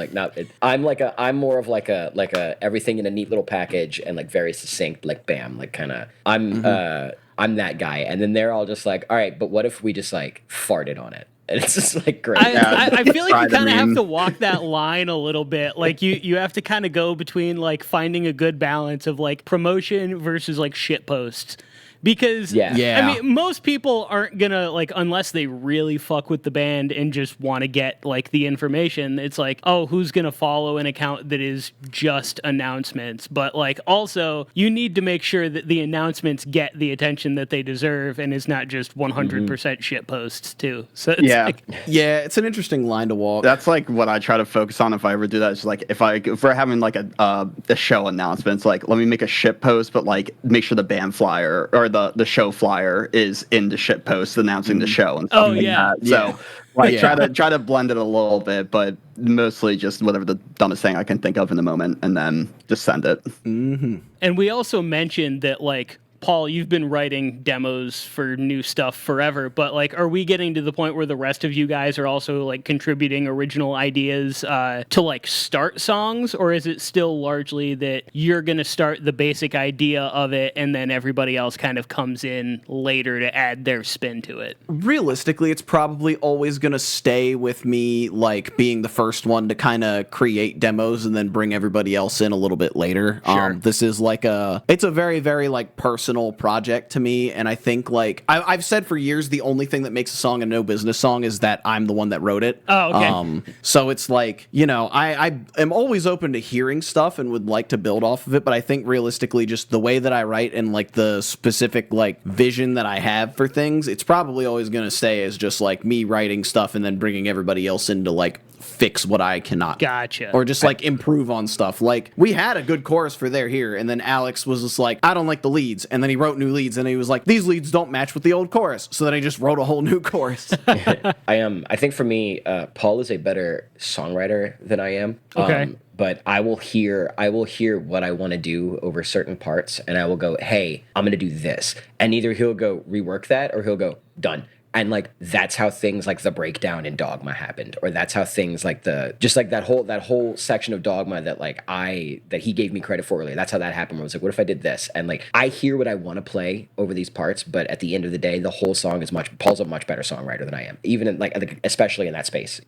like, I'm more of like a everything in a neat little package and like very succinct, like bam, like kind of I'm that guy, and then they're all just like, all right, but what if we just like farted on it? And it's just like great. I feel like you kind of have to walk that line a little bit. Like you have to kind of go between like finding a good balance of like promotion versus like shit posts. Because I mean, most people aren't gonna like, unless they really fuck with the band and just want to get like the information. It's like, oh, who's gonna follow an account that is just announcements? But like, also, you need to make sure that the announcements get the attention that they deserve, and it's not just 100% shit posts too. So it's it's an interesting line to walk. That's like what I try to focus on if I ever do that. It's like if we're having like a show announcement, it's like let me make a shit post, but like make sure the band flyer or the show flyer is in the shit post announcing the show and stuff that. So like try to blend it a little bit, but mostly just whatever the dumbest thing I can think of in the moment, and then just send it. And we also mentioned that like, Paul, you've been writing demos for new stuff forever, but like, are we getting to the point where the rest of you guys are also like contributing original ideas to like start songs, or is it still largely that you're going to start the basic idea of it and then everybody else kind of comes in later to add their spin to it? Realistically, it's probably always going to stay with me, like being the first one to kind of create demos and then bring everybody else in a little bit later. Sure. This is like it's a very, very like personal project to me, and I think like I've said for years, the only thing that makes a song a No Business song is that I'm the one that wrote it. Oh, okay. So it's like, I am always open to hearing stuff and would like to build off of it, but I think realistically, just the way that I write and like the specific like vision that I have for things, it's probably always going to stay as just like me writing stuff and then bringing everybody else in to like fix what I cannot. Gotcha. Or just like improve on stuff. Like we had a good chorus for They're Here, and then Alex was just like, I don't like the leads, and then he wrote new leads, and he was like, these leads don't match with the old chorus, so then he just wrote a whole new chorus. I think for me, Paul is a better songwriter than I am. Okay. But I will hear what I want to do over certain parts, and I will go, hey, I'm gonna do this, and either he'll go rework that or he'll go done. And like that's how things like the breakdown in Dogma happened, or that's how things like that whole section of Dogma that he gave me credit for earlier. That's how that happened. Where I was like, what if I did this? And like I hear what I want to play over these parts, but at the end of the day, the whole song is Paul's a much better songwriter than I am, even in like especially in that space.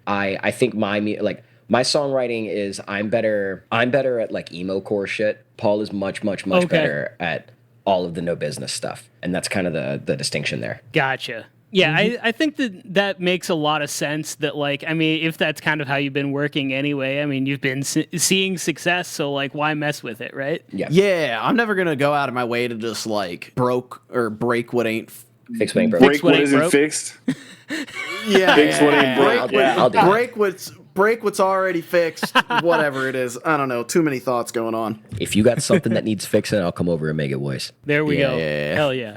I think my songwriting is I'm better at like emo core shit. Paul is much better at all of the No Business stuff, and that's kind of the distinction there. Gotcha. Yeah, I think that makes a lot of sense. That like, I mean, if that's kind of how you've been working anyway, I mean, you've been seeing success, so like, why mess with it, right? Yeah. I'm never gonna go out of my way to just like break what ain't Fix what ain't broke. Break what isn't fixed. Yeah, Fix what ain't broke. I'll do that. break what's already fixed. Whatever it is, I don't know. Too many thoughts going on. If you got something that needs fixing, I'll come over and make it worse. There we go. Yeah. Hell yeah.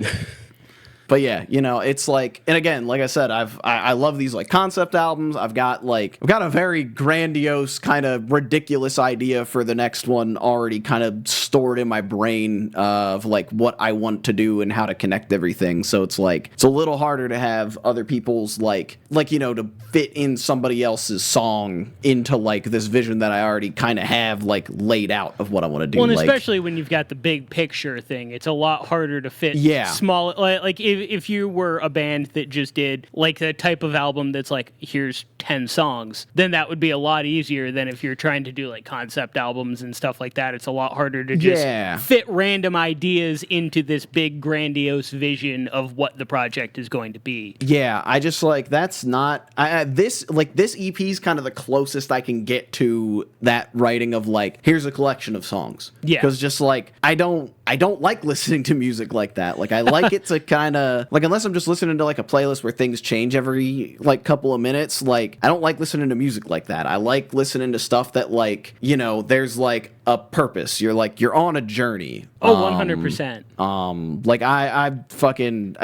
But yeah, you know, it's like, and again, like I said, I love these like concept albums. I've got a very grandiose kind of ridiculous idea for the next one already kind of stored in my brain of like what I want to do and how to connect everything. So it's like, it's a little harder to have other people's like, you know, to fit in somebody else's song into like this vision that I already kind of have like laid out of what I want to do. Well, and like, especially when you've got the big picture thing, it's a lot harder to fit small, like if you were a band that just did like the type of album that's like, here's 10 songs, then that would be a lot easier than if you're trying to do like concept albums and stuff like that. It's a lot harder to just fit random ideas into this big grandiose vision of what the project is going to be. Yeah, I just like, that's not, this EP is kind of the closest I can get to that writing of like, here's a collection of songs. Yeah. Because just like, I don't like listening to music like that. Like, I like it to kind of, like, unless I'm just listening to like a playlist where things change every like couple of minutes, like, I don't like listening to music like that. I like listening to stuff that like, you know, there's like a purpose. You're on a journey. Oh, 100%. Like I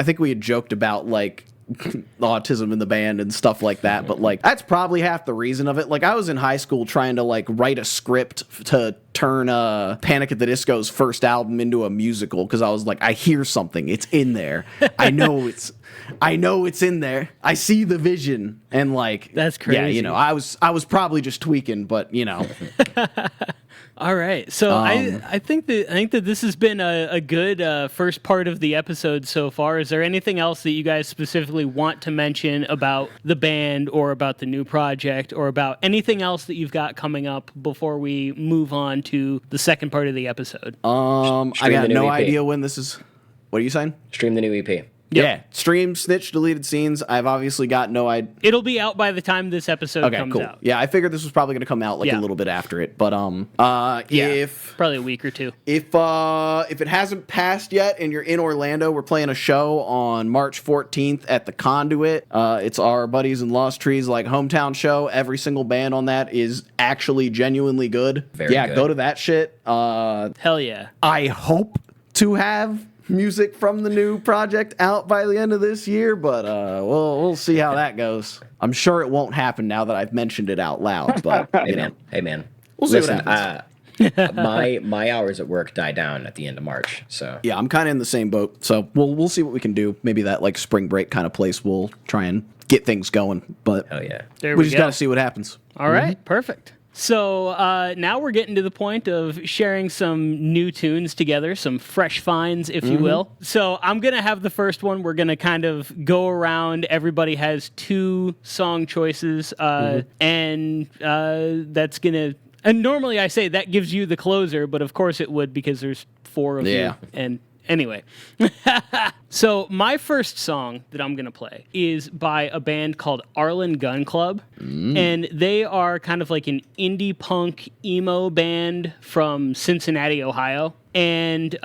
think we had joked about like autism in the band and stuff like that, but like that's probably half the reason of it. Like I was in high school trying to like write a script to turn Panic at the Disco's first album into a musical because I was like, I hear something, it's in there. I know it's in there. I see the vision, and like that's crazy. Yeah, you know, I was probably just tweaking, but you know. All right, so I think that this has been a good first part of the episode so far. Is there anything else that you guys specifically want to mention about the band or about the new project or about anything else that you've got coming up before we move on to the second part of the episode? I got no idea when this is. What are you saying? Stream the new EP. Yep. Yeah, stream Snitch Deleted Scenes. I've obviously got no idea. It'll be out by the time this episode comes out. Yeah, I figured this was probably going to come out like a little bit after it, but if probably a week or two. If it hasn't passed yet and you're in Orlando, we're playing a show on March 14th at the Conduit. It's our buddies in Lost Trees like hometown show. Every single band on that is actually genuinely good. Very good. Go to that shit. Hell yeah. I hope to have music from the new project out by the end of this year, but we'll see how that goes. I'm sure it won't happen now that I've mentioned it out loud, but Hey man. We'll see what happens. My hours at work die down at the end of March, so yeah, I'm kind of in the same boat. So we'll see what we can do. Maybe that like spring break kind of place will try and get things going. But hell yeah, there we just got to see what happens. All right, perfect. So now we're getting to the point of sharing some new tunes together, some fresh finds, if you will. So I'm going to have the first one. We're going to kind of go around. Everybody has 2 song choices, and that's going to... And normally I say that gives you the closer, but of course it would because there's 4 of you. And anyway. So my first song that I'm going to play is by a band called Arlen Gun Club. And they are kind of like an indie punk emo band from Cincinnati, Ohio. And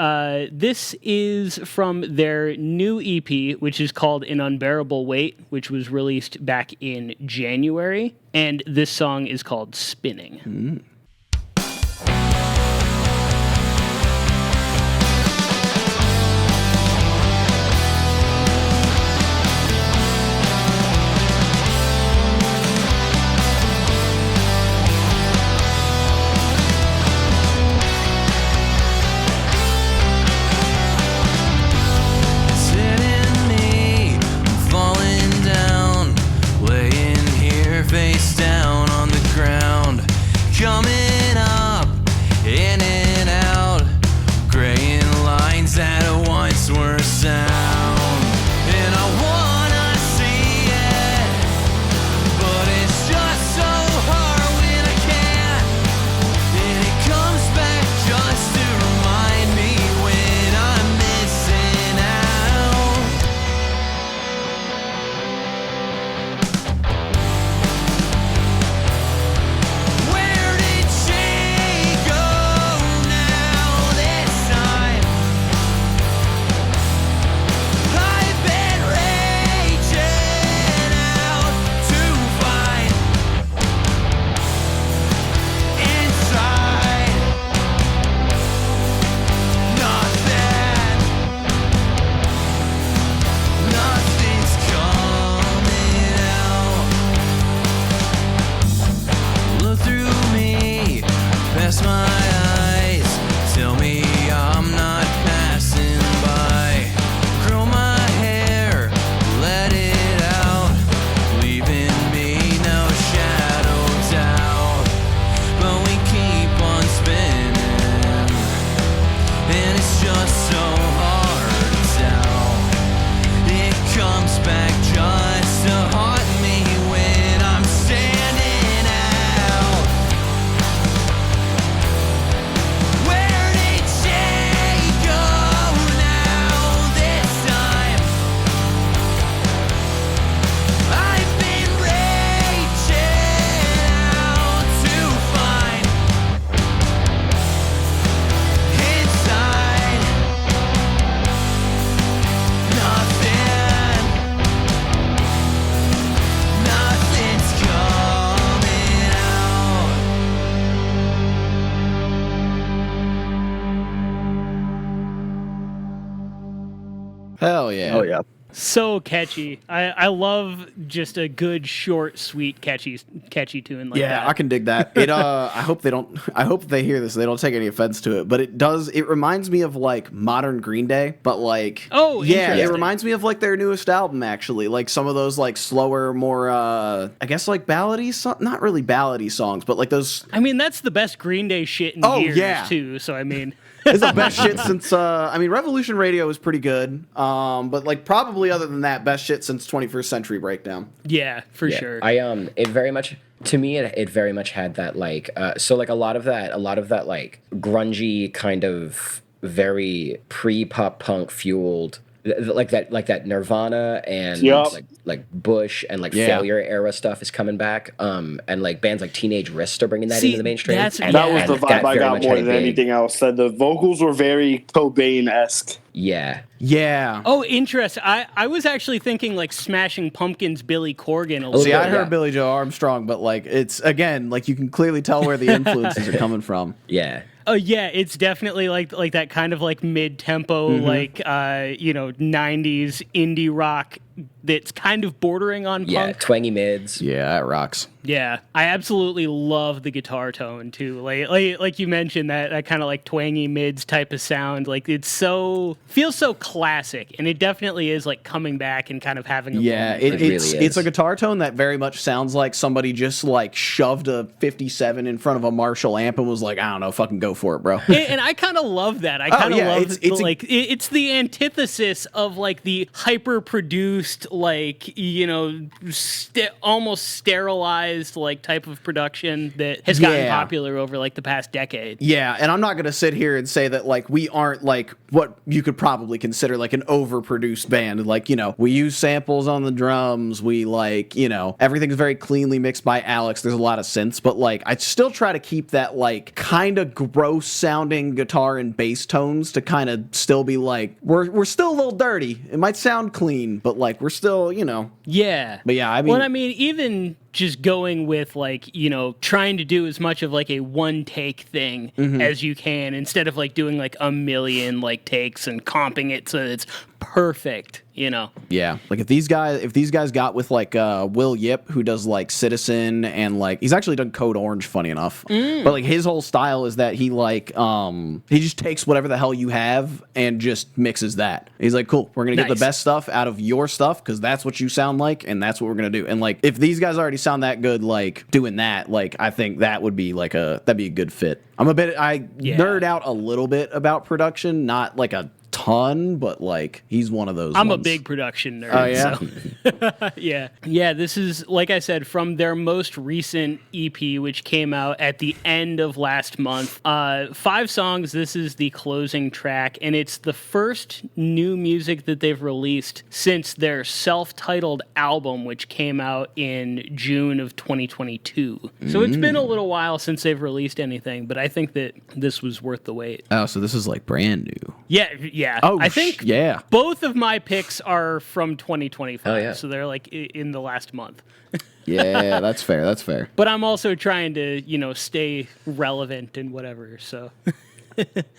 this is from their new EP, which is called An Unbearable Weight, which was released back in January. And this song is called Spinning. Face down on the ground, coming Hell yeah. Oh, yeah. So catchy. I love just a good, short, sweet, catchy tune like that. Yeah, I can dig that. It I hope they hear this, they don't take any offense to it, but it reminds me of like modern Green Day, but like yeah, it reminds me of like their newest album actually. Like some of those like slower, more I guess like ballady not really ballady songs, but like those. I mean, that's the best Green Day shit in years too, so I mean it's the best shit since I mean Revolution Radio is pretty good. But like probably other than that, best shit since 21st Century Breakdown. Yeah, for sure. It very much to me it very much had that like so like a lot of that like grungy kind of very pre-pop punk fueled like that Nirvana and like Bush and like Failure era stuff is coming back. And like bands like Teenage Wrist are bringing that into the mainstream. That was the vibe I got more than anything else. That the vocals were very Cobain-esque. Yeah. Yeah. Oh, interesting. I was actually thinking like Smashing Pumpkins, Billy Corgan. I heard Billy Joe Armstrong, but like it's again like you can clearly tell where the influences are coming from. Yeah. Oh yeah, it's definitely like that kind of like mid-tempo, like 90s indie rock that's kind of bordering on punk. Yeah, twangy mids. Yeah, that rocks. Yeah, I absolutely love the guitar tone too. Like you mentioned that kind of like twangy mids type of sound. Like feels so classic, and it definitely is like coming back and kind of having. It's a guitar tone that very much sounds like somebody just like shoved a 57 in front of a Marshall amp and was like, I don't know, fucking go for it, bro. And I kind of love that. I kind of love it's the antithesis of like the hyper produced like almost sterilized like type of production that has gotten popular over like the past decade. Yeah, and I'm not going to sit here and say that like we aren't like what you could probably consider like an overproduced band. Like, we use samples on the drums. We like, everything's very cleanly mixed by Alex. There's a lot of synths, but like I still try to keep that like kind of gross sounding guitar and bass tones to kind of still be like we're still a little dirty. It might sound clean, but like we're still, Yeah. But yeah, I mean even just going with like, trying to do as much of like a one take thing as you can instead of like doing like a million like takes and comping it so it's perfect, Yeah. Like if these guys got with like Will Yip, who does like Citizen and like he's actually done Code Orange, funny enough. But like his whole style is that he like he just takes whatever the hell you have and just mixes that. He's like, cool, we're gonna get the best stuff out of your stuff because that's what you sound like and that's what we're gonna do. And like if these guys already sound that good, like doing that, like I think that would be like that'd be a good fit. I nerd out a little bit about production, not like a ton, but like he's one of those. I'm ones. a big production nerd. Oh yeah, so. Yeah. This is like I said from their most recent EP, which came out at the end of last month. 5 songs. This is the closing track, and it's the first new music that they've released since their self-titled album, which came out in June of 2022. So it's been a little while since they've released anything, but I think that this was worth the wait. Oh, so this is like brand new. Yeah. Oh, I think both of my picks are from 2025. Oh, yeah. So they're like in the last month. Yeah, that's fair. But I'm also trying to, stay relevant and whatever. So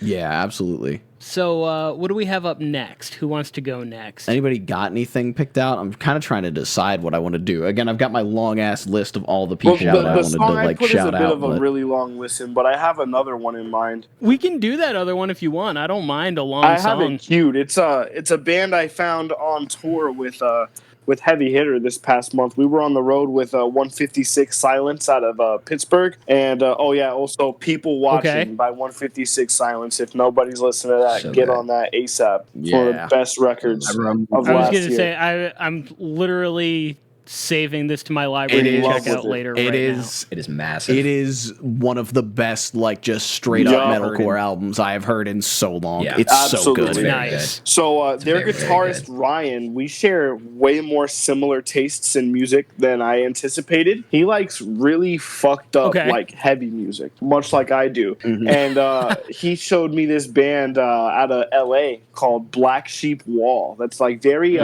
Yeah, absolutely. So what do we have up next? Who wants to go next? Anybody got anything picked out? I'm kind of trying to decide what I want to do. Again, I've got my long ass list of all the people that I wanted to like shout out. The song I put is a bit of a really long listen, but I have another one in mind. We can do that other one if you want. I don't mind a long song. I have it queued. It's a band I found on tour with Heavy Hitter this past month. We were on the road with 156 Silence out of Pittsburgh. And, also People Watching by 156 Silence. If nobody's listening to that, get on that ASAP. For the best records of last year. I was going to say, I'm literally saving this to my library to check out later. It is massive. It is one of the best, like, just straight up metalcore albums I have heard in so long. Yeah. It's so good. It's nice. So their guitarist Ryan, we share way more similar tastes in music than I anticipated. He likes really fucked up like heavy music, much like I do. And he showed me this band out of LA called Black Sheep Wall. That's like very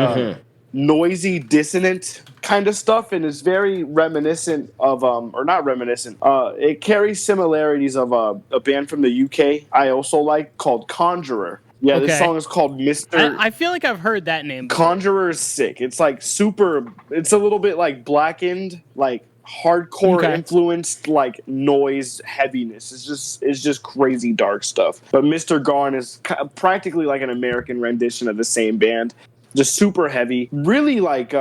noisy, dissonant kind of stuff, and is very reminiscent of or not reminiscent, it carries similarities of a band from the UK I also like called Conjurer. Yeah, this song is called Mr. I feel like I've heard that name. Conjurer is Sick. It's like super. It's a little bit like Blackened, like hardcore influenced, like noise heaviness. It's just crazy dark stuff. But Mr. Gone is practically like an American rendition of the same band. Just super heavy, really like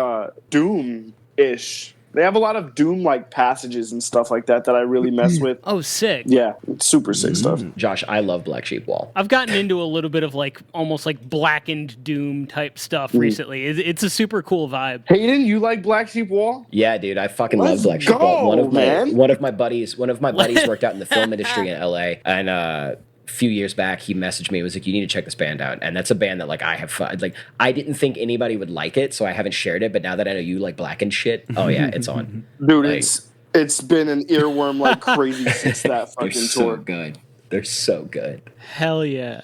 Doom-ish. They have a lot of Doom-like passages and stuff like that I really mess with. Oh, sick. Yeah, super sick stuff. Josh, I love Black Sheep Wall. I've gotten into a little bit of like almost like Blackened Doom type stuff recently. It's a super cool vibe. Hayden, you like Black Sheep Wall? Yeah, dude, I fucking love Black Sheep Wall. One of my buddies worked out in the film industry in LA, and a few years back he messaged me and was like, you need to check this band out. And that's a band that like I have like I didn't think anybody would like it, so I haven't shared it, but now that I know you like Blackened shit, oh yeah, it's on. Dude, like, it's been an earworm like crazy since that fucking they're tour. So good. They're so good. Hell yeah.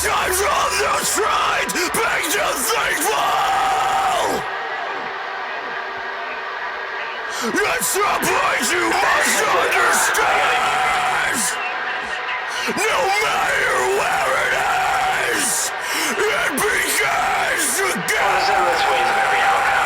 times of the tried, beg to thankful. That's the point you must understand. No matter where it is, it begins again. Let's wait the very outcome.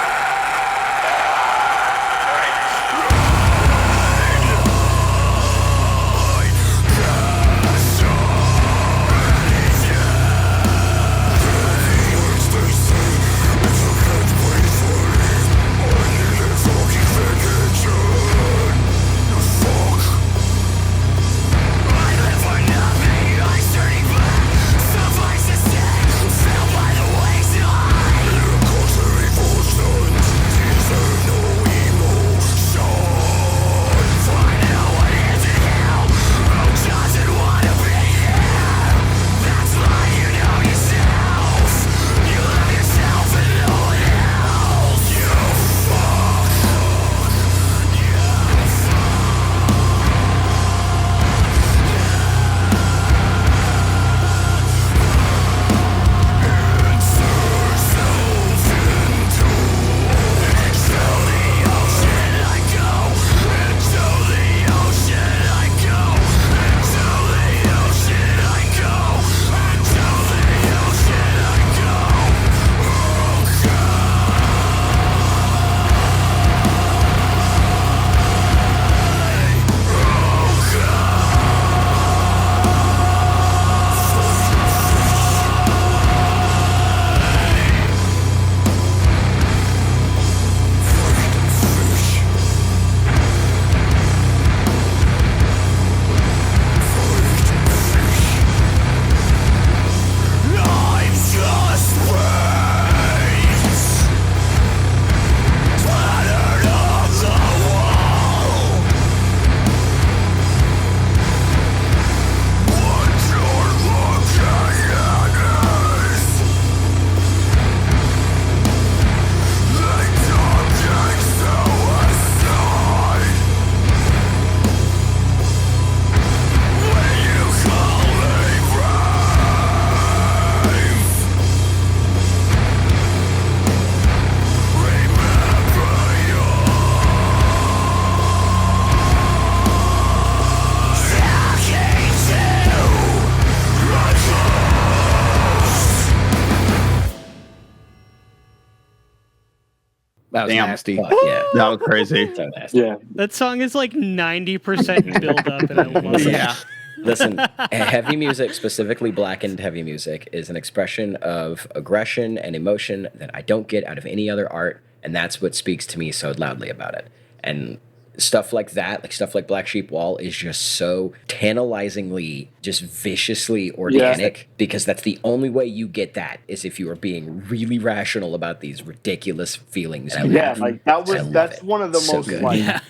That was nasty. Yeah. That was crazy. So nasty. Yeah. That song is like 90% build up, and I love it. Yeah. Listen, heavy music, specifically blackened heavy music, is an expression of aggression and emotion that I don't get out of any other art, and that's what speaks to me so loudly about it. And stuff like that, like stuff like Black Sheep Wall, is just so tantalizingly, just viciously organic, because that's the only way you get that is if you are being really rational about these ridiculous feelings. Like that's one of the So most good. like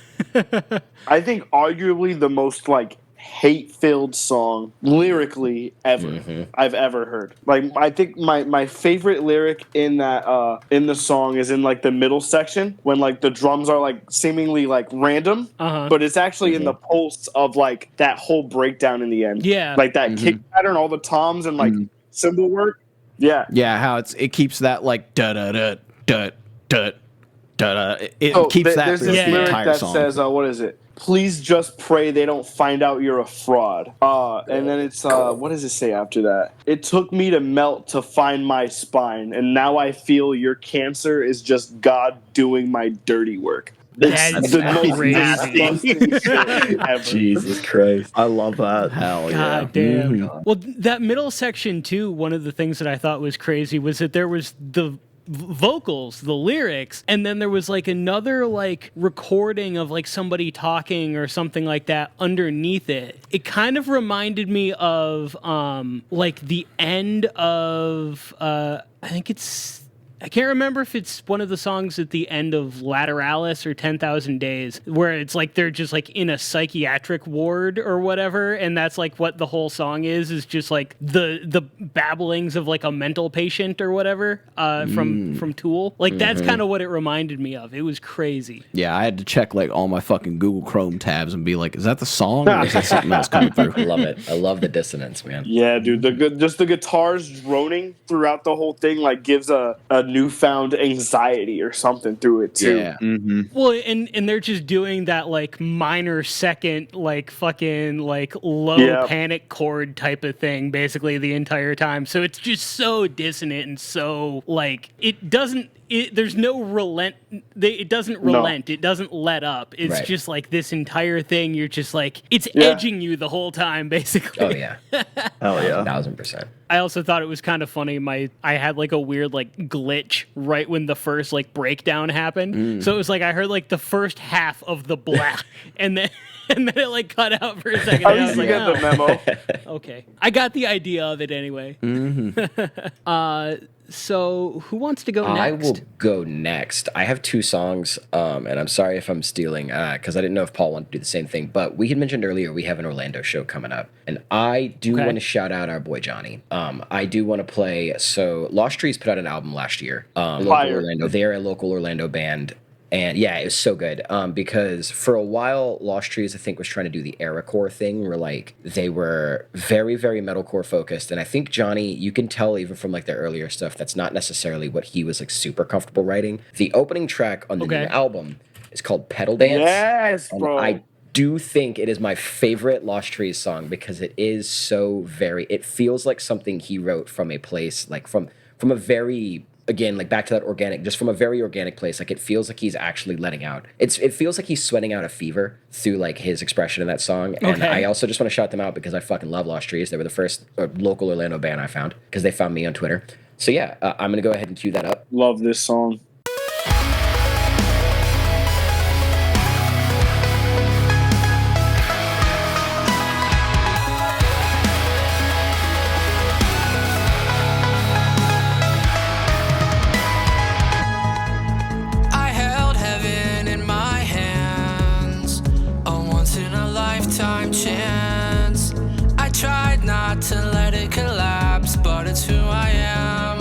I think arguably the most like hate-filled song lyrically ever I've ever heard. Like I think my favorite lyric in that in the song is in like the middle section when like the drums are like seemingly like random, but it's actually in the pulse of like that whole breakdown in the end. Yeah. Like that kick pattern, all the toms and like cymbal work. Yeah. Yeah, how it keeps that like da da da da da da. It keeps that there's through this the lyric entire that song. says what is it? Please just pray they don't find out you're a fraud. And then it's what does it say after that? It took me to melt to find my spine, and now I feel your cancer is just God doing my dirty work. That's the most crazy. disgusting shit ever. Jesus Christ. I love that. Hell yeah. God damn. Well, that middle section too, one of the things that I thought was crazy was that there was the vocals, the lyrics, and then there was like another like recording of like somebody talking or something like that underneath it. It kind of reminded me of like the end of I think it's I can't remember if it's one of the songs at the end of Lateralis or 10,000 Days, where it's like they're just like in a psychiatric ward or whatever, and that's like what the whole song is just like the babblings of like a mental patient or whatever from Tool. Like that's kind of what it reminded me of. It was crazy. Yeah, I had to check like all my fucking Google Chrome tabs and be like, is that the song or is that something else coming through? I love it. I love the dissonance, man. Yeah, dude. Just the guitars droning throughout the whole thing like gives a newfound anxiety or something through it too. Yeah. Well, and they're just doing that like minor second, like fucking like low panic chord type of thing basically the entire time. So it's just so dissonant and so like there's no relent. It doesn't relent. No. It doesn't let up. It's just like this entire thing. You're just like it's edging you the whole time, basically. Oh yeah. Hell yeah. 1000%. I also thought it was kind of funny. I had like a weird like glitch right when the first like breakdown happened. So it was like I heard like the first half of the black, and then it like cut out for a second. At least you got the memo. Okay, I got the idea of it anyway. So who wants to go next? I will go next. I have two songs, and I'm sorry if I'm stealing, because I didn't know if Paul wanted to do the same thing. But we had mentioned earlier we have an Orlando show coming up, and I do want to shout out our boy Johnny. I do want to play. So Lost Trees put out an album last year. Local Orlando. They're a local Orlando band. And yeah, it was so good because for a while, Lost Trees, I think, was trying to do the Aerocore thing where like they were very, very metalcore focused. And I think Johnny, you can tell even from like their earlier stuff, that's not necessarily what he was like super comfortable writing. The opening track on the new album is called Pedal Dance. Yes, bro. I do think it is my favorite Lost Trees song because it is so it feels like something he wrote from a place, like from a very... Again, like back to that organic, just from a very organic place. Like it feels like he's actually letting out. It feels like he's sweating out a fever through like his expression in that song. And I also just want to shout them out because I fucking love Lost Trees. They were the first local Orlando band I found because they found me on Twitter. So yeah, I'm gonna go ahead and cue that up. Love this song. To let it collapse, but it's who I am.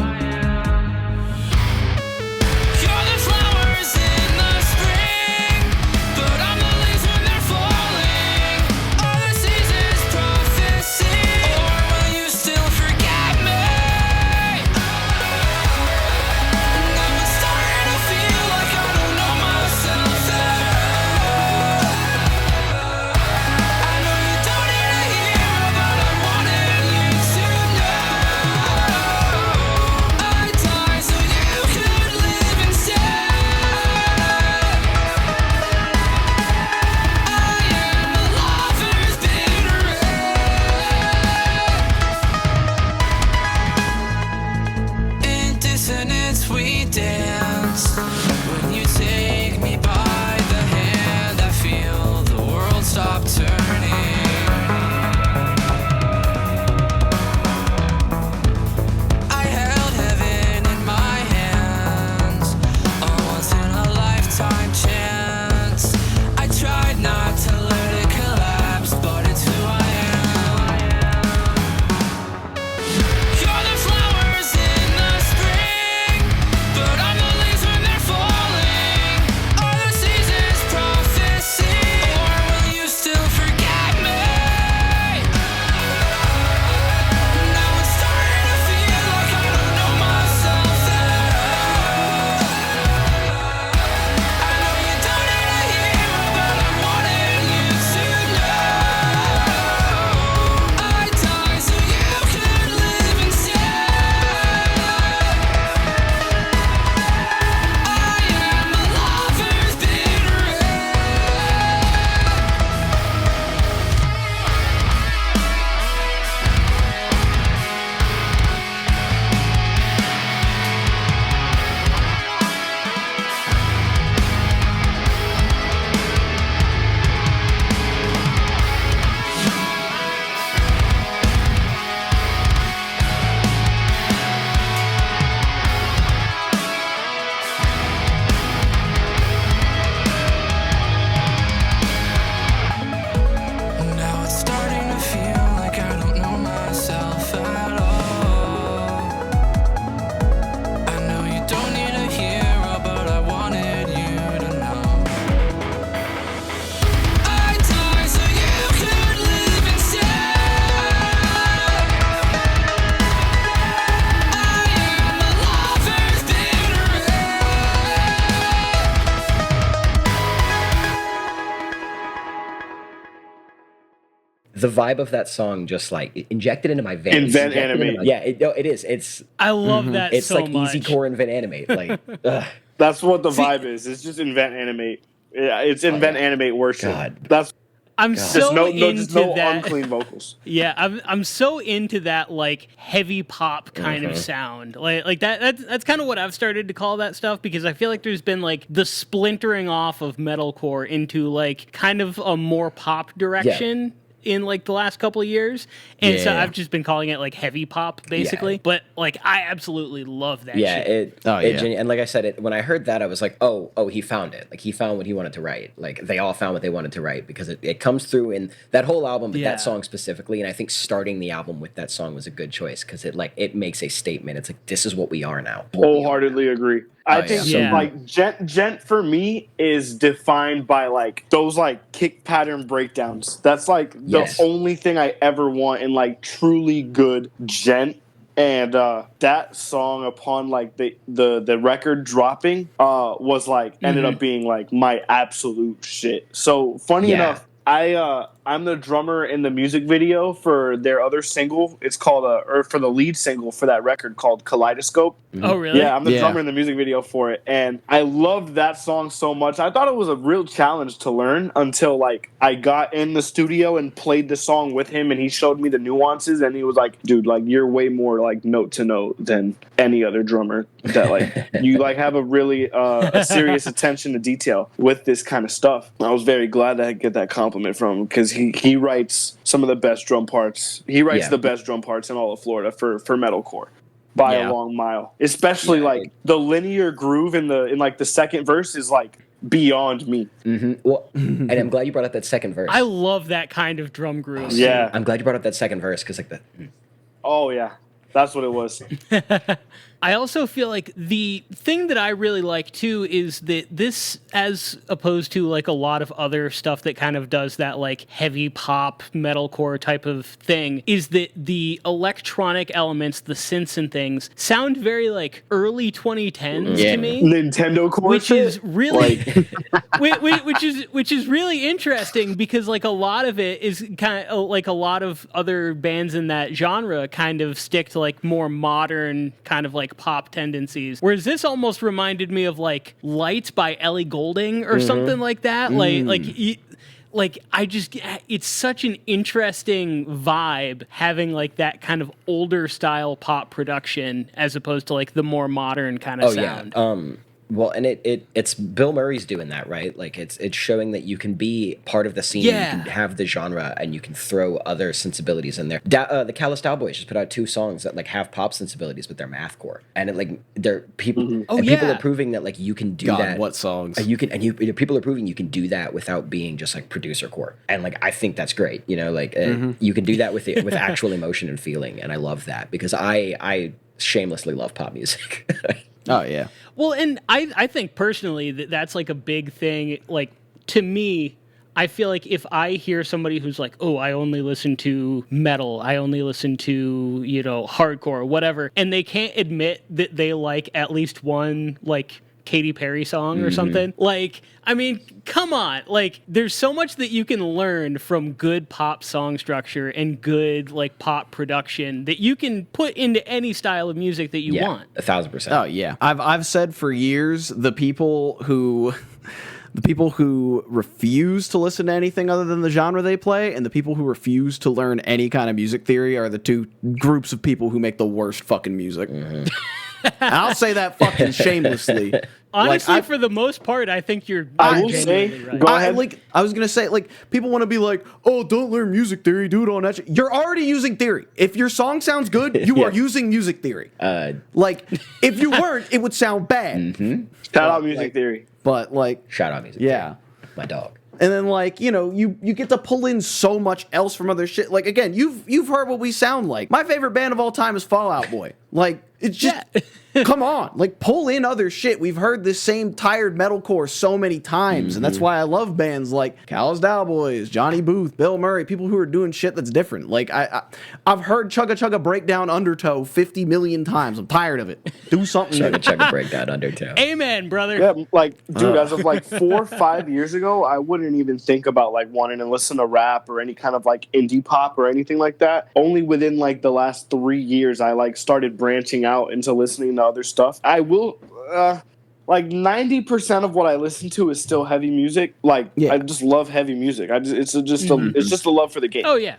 the vibe of that song just like injected into my veins. Invent Animate. Yeah, it is. I love that It's so like much. easy core Invent Animate. Like, ugh. That's what the vibe is. It's just invent animate. Yeah, it's invent animate worship. God. That's I'm just so no into that. unclean vocals. Yeah, I'm so into that like heavy pop kind of sound. Like that's kind of what I've started to call that stuff, because I feel like there's been like the splintering off of metalcore into like kind of a more pop direction. In like the last couple of years, and so I've just been calling it like heavy pop basically. But like I absolutely love that. shit. And like I said, when I heard that, I was like, oh, he found it. Like he found what he wanted to write. Like they all found what they wanted to write, because it comes through in that whole album, but that song specifically. And I think starting the album with that song was a good choice, because it makes a statement. It's like, this is what we are now. Wholeheartedly agree. I think like gent for me is defined by like those like kick pattern breakdowns. That's like the only thing I ever want in like truly good gent. And that song, upon like the record dropping, was like ended up being like my absolute shit. So funny enough, I'm the drummer in the music video for their other single. It's called or for the lead single for that record, called Kaleidoscope. Oh, really? Yeah, I'm the drummer in the music video for it, and I loved that song so much. I thought it was a real challenge to learn until like I got in the studio and played the song with him, and he showed me the nuances, and he was like, "Dude, like you're way more like note to note than any other drummer. That like you like have a really a serious attention to detail with this kind of stuff." I was very glad to get that compliment from him, because he writes some of the best drum parts. He writes the best drum parts in all of Florida for metalcore by a long mile. Especially like the linear groove in like the second verse is like beyond me. Well, and I'm glad you brought up that second verse. I love that kind of drum groove. Yeah, I'm glad you brought up that second verse, because like the. Oh yeah, that's what it was. I also feel like the thing that I really like too is that this, as opposed to like a lot of other stuff that kind of does that like heavy pop metalcore type of thing, is that the electronic elements, the synths and things, sound very like early 2010s to me. Nintendo core, which shit? is really, which is really interesting, because like a lot of it is kind of like a lot of other bands in that genre kind of stick to like more modern kind of like pop tendencies, whereas this almost reminded me of like Lights by Ellie Goulding or something like that. It's such an interesting vibe having like that kind of older style pop production as opposed to like the more modern kind of sound. Well, and it's Bill Murray's doing that, right? Like it's showing that you can be part of the scene, you can have the genre, and you can throw other sensibilities in there. The Callous Cowboys just put out 2 songs that like have pop sensibilities, but they're mathcore, and it like they're people people are proving that like you can do that. What songs? People are proving you can do that without being just like producer core, and like I think that's great. You know, like you can do that with actual emotion and feeling, and I love that, because I shamelessly love pop music. Oh yeah. Well, and I think personally that's like a big thing. Like to me, I feel like if I hear somebody who's like, oh, I only listen to metal, I only listen to, hardcore, whatever, and they can't admit that they like at least one like Katy Perry song or something. Like, I mean, come on. Like, there's so much that you can learn from good pop song structure and good like pop production that you can put into any style of music that you want. 1,000%. Oh yeah. I've said for years, the people who refuse to listen to anything other than the genre they play, and the people who refuse to learn any kind of music theory, are the 2 groups of people who make the worst fucking music. I'll say that fucking shamelessly. Honestly, for the most part, I think you're. I will say, right. go ahead. I was gonna say, like, people want to be like, "Oh, don't learn music theory, do it on that." You're already using theory. If your song sounds good, you are using music theory. Like, if you weren't, it would sound bad. Shout out music theory. But like, shout out music theory. My dog. And then like, you get to pull in so much else from other shit. Like again, you've heard what we sound like. My favorite band of all time is Fall Out Boy. Like, it's just, come on, like, pull in other shit. We've heard this same tired metalcore so many times, and that's why I love bands like Callous Cowboys, Johnny Booth, Bill Murray, people who are doing shit that's different. Like, I've heard Chugga Chugga Breakdown Undertow 50 million times. I'm tired of it. Do something new. Chugga Chugga Breakdown Undertow. Amen, brother. Yeah, like, dude, as of like 4 or 5 years ago, I wouldn't even think about like wanting to listen to rap or any kind of like indie pop or anything like that. Only within like the last 3 years, I like started branching out into listening to other stuff. I will, like 90% of what I listen to is still heavy music. Like, I just love heavy music. It's just a love for the game. Oh yeah.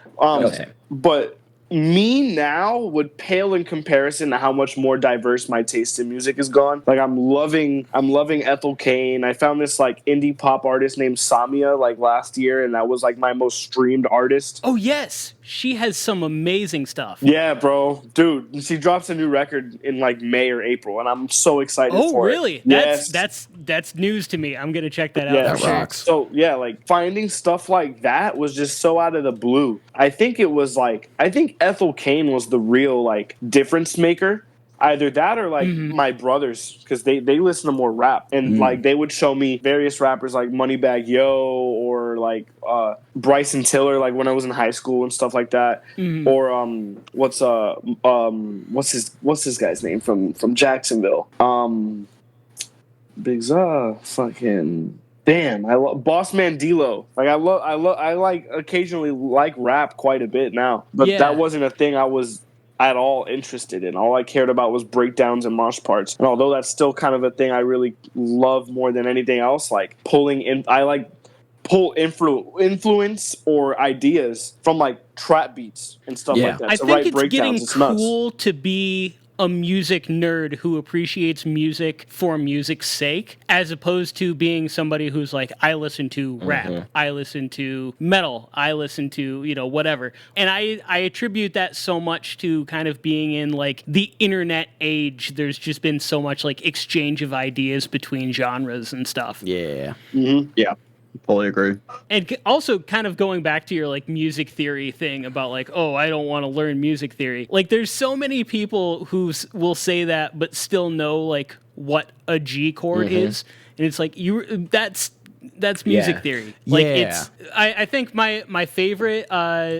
But me now would pale in comparison to how much more diverse my taste in music has gone. Like, I'm loving Ethel Cain. I found this like indie pop artist named Samia like last year, and that was like my most streamed artist. Oh yes, she has some amazing stuff. Yeah, bro, dude, she drops a new record in like May or April, and I'm so excited for it. Oh really? Yes. That's news to me. I'm gonna check that out. Yeah, that rocks. So yeah, like finding stuff like that was just so out of the blue. I think Ethel Cain was the real like difference maker. Either that or like my brothers, because they listen to more rap, and like they would show me various rappers like Moneybagg Yo or like Bryson Tiller, like when I was in high school and stuff like that. Or what's his guy's name from Jacksonville? Big fucking damn, I love Boss Man D-Lo. Like I like occasionally like rap quite a bit now, but that wasn't a thing I was at all interested in. All I cared about was breakdowns and mosh parts. And although that's still kind of a thing I really love more than anything else, like pulling in, I like pull influence or ideas from like trap beats and stuff like that. I So think it's getting cool to be a music nerd who appreciates music for music's sake, as opposed to being somebody who's like, I listen to rap, I listen to metal, I listen to, whatever. And I attribute that so much to kind of being in like the internet age. There's just been so much like exchange of ideas between genres and stuff. Yeah. Yeah. Fully agree. And also kind of going back to your like music theory thing about like, oh, I don't want to learn music theory. Like there's so many people who will say that but still know like what a G chord is. And it's like that's music theory. Like I think my favorite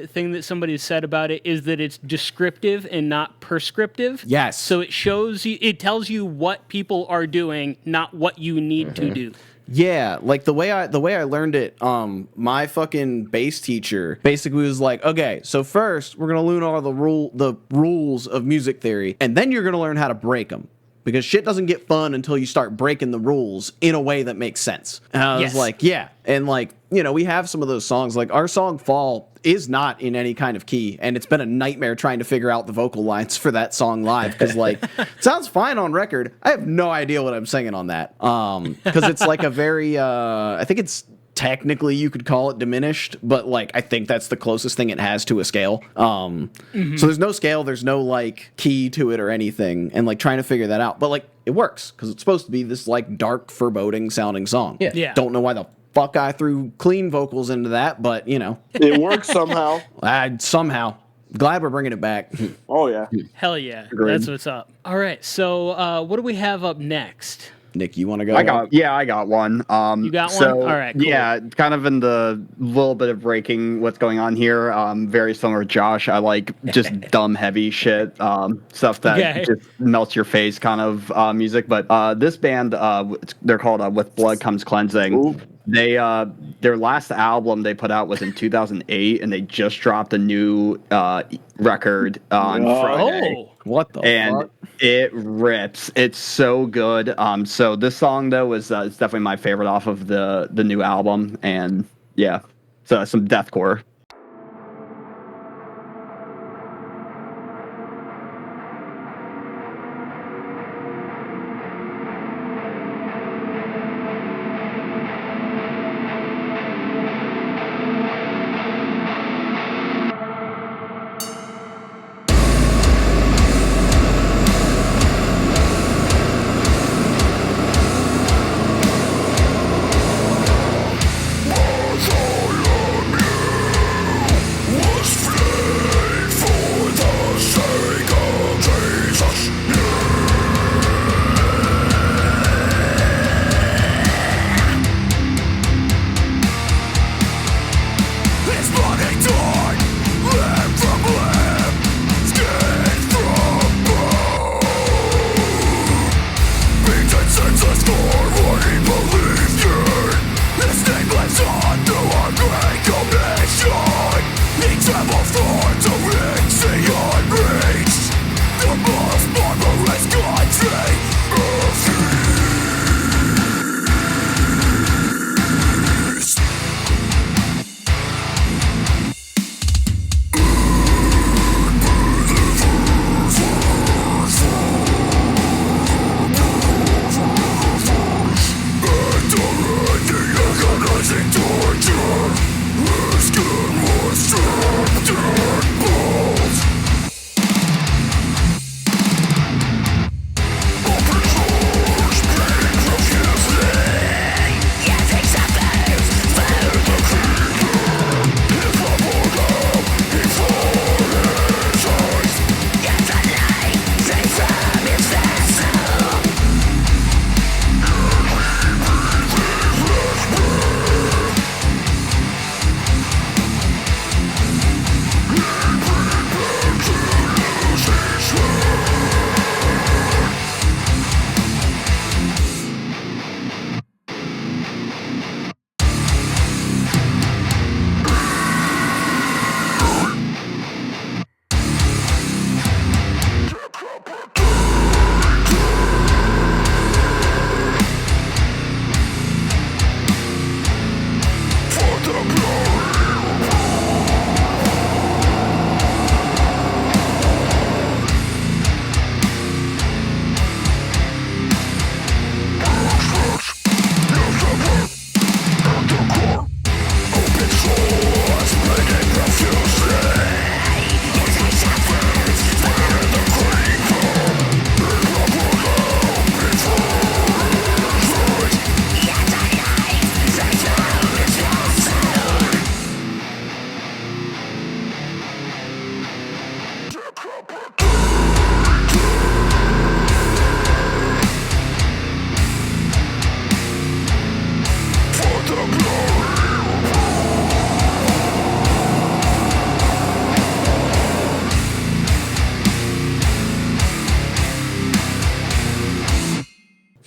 thing that somebody said about it is that it's descriptive and not prescriptive. Yes. So it tells you what people are doing, not what you need to do. Yeah, like the way I learned it, my fucking bass teacher basically was like, okay, so first we're gonna learn all the rules of music theory, and then you're gonna learn how to break them. Because shit doesn't get fun until you start breaking the rules in a way that makes sense. And I was like, yeah. And like, we have some of those songs. Like our song Fall is not in any kind of key. And it's been a nightmare trying to figure out the vocal lines for that song live. Because like, it sounds fine on record. I have no idea what I'm singing on that. Because it's like a very, I think it's technically you could call it diminished, but like I think that's the closest thing it has to a scale. So there's no scale, there's no like key to it or anything, and like trying to figure that out. But like it works because it's supposed to be this like dark, foreboding sounding song. Yeah. Don't know why the fuck I threw clean vocals into that, but it works somehow. Somehow. Glad we're bringing it back. Oh yeah. Hell yeah. Agreed. That's what's up. All right. So what do we have up next? Nick, you want to go? I got one. You got one? All right, cool. Yeah, kind of in the little bit of breaking what's going on here. Very similar to Josh. I like just dumb, heavy shit, stuff that just melts your face kind of music. But this band, they're called With Blood Comes Cleansing. Ooh. They their last album they put out was in 2008, and they just dropped a new record on Friday. Oh, what the fuck? It rips. It's so good. So this song though is definitely my favorite off of the new album, and yeah, so some deathcore.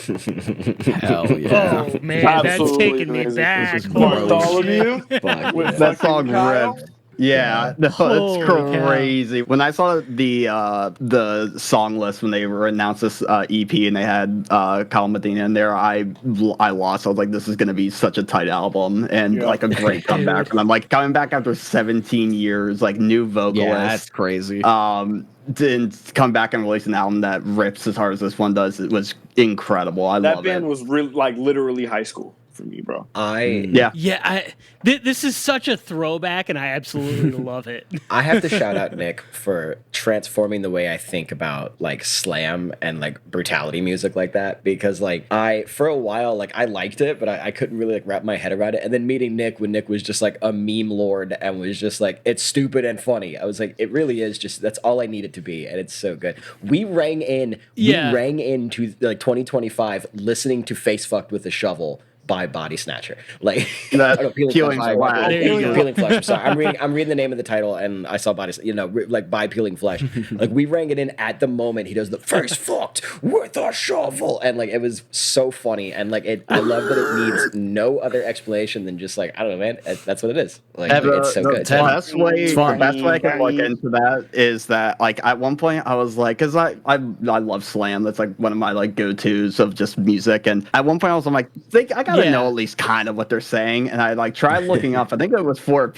Hell yeah. Oh man, that's Absolutely taking me amazing. back. This is Bartholomew Fuck, with yeah. That fucking song Kyle? ripped. Yeah, no, it's Holy cow. crazy. When I saw the song list when they were announced this EP and they had Kyle Medina in there, I lost. I was like, this is gonna be such a tight album and like a great comeback. And I'm like coming back after 17 years, like new vocalist. Yeah, that's crazy. Didn't come back and release an album that rips as hard as this one does. It was incredible. I That love band it. was really like literally high school for me, bro. Yeah. Yeah, this is such a throwback, and I absolutely love it. I have to shout out Nick for transforming the way I think about like slam and like brutality music like that, because like for a while like I liked it, but I couldn't really like wrap my head around it. And then meeting Nick when Nick was just like a meme lord and was just like, it's stupid and funny. I was like, it really is just, that's all I need it to be, and it's so good. We rang into like 2025 listening to Face Fucked with a Shovel by Body Snatcher. Like Peeling Flesh. Peeling Flesh. I'm sorry. I'm reading the name of the title and I saw Body, like by Peeling Flesh. Like we rang it in at the moment he does the Face Fucked with a Shovel, and like it was so funny, and like I love that it needs no other explanation than just like, I don't know, man, that's what it is. Like it's so good. The best way I can look into that is that like at one point I was like, because I love slam. That's like one of my like go-tos of just music. And at one point I was like, I gotta know at least kind of what they're saying. And I like tried looking up. I think it was for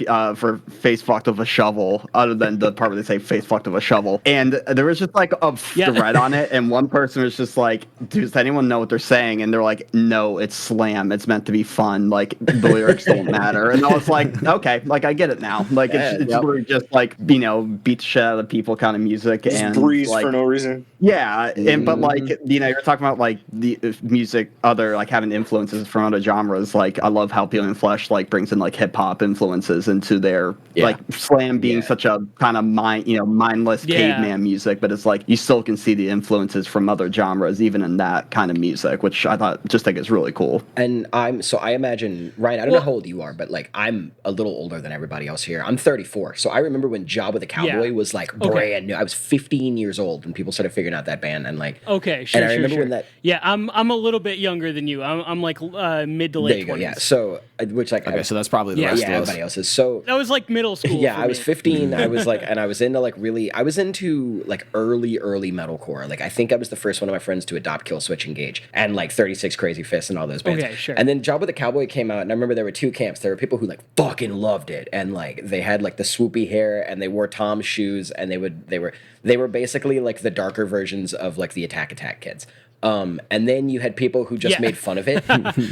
Face Fucked with a Shovel, other than the part where they say Face Fucked with a Shovel. And there was just like a thread on it, and one person was just like, does anyone know what they're saying? And they're like, no, it's slam. It's meant to be fun. Like the lyrics don't matter. And I was like, okay, like I get it now. Like it's literally just like, beat the shit out of people kind of music, Just and breeze like, for no reason. Yeah, and but like you're talking about like the music, other like having influences from other genres. Like I love how Peeling Flesh like brings in like hip hop influences into their like slam being such a kind of mindless caveman music, but it's like you still can see the influences from other genres even in that kind of music, which I think is really cool. And I imagine, Ryan, I don't know how old you are, but like I'm a little older than everybody else here. I'm 34, so I remember when Job with the Cowboy was like brand new. I was 15 years old when people started figuring out that band, and like sure. And I remember when that. Yeah, I'm a little bit younger than you. I'm like mid to late. There you go. 20s. Yeah. So which like so that's probably the rest of us. Everybody else's. So that was like middle school. Yeah, I was 15. I was like, and I was into like I was into like early metalcore. Like I think I was the first one of my friends to adopt Kill Switch Engage and like 36 Crazy Fists and all those bands. Okay, sure. And then Job with the Cowboy came out, and I remember there were two camps. There were people who like fucking loved it, and like they had like the swoopy hair, and they wore Tom's shoes, and they were basically like the darker versions of like the Attack kids. And then you had people who just made fun of it.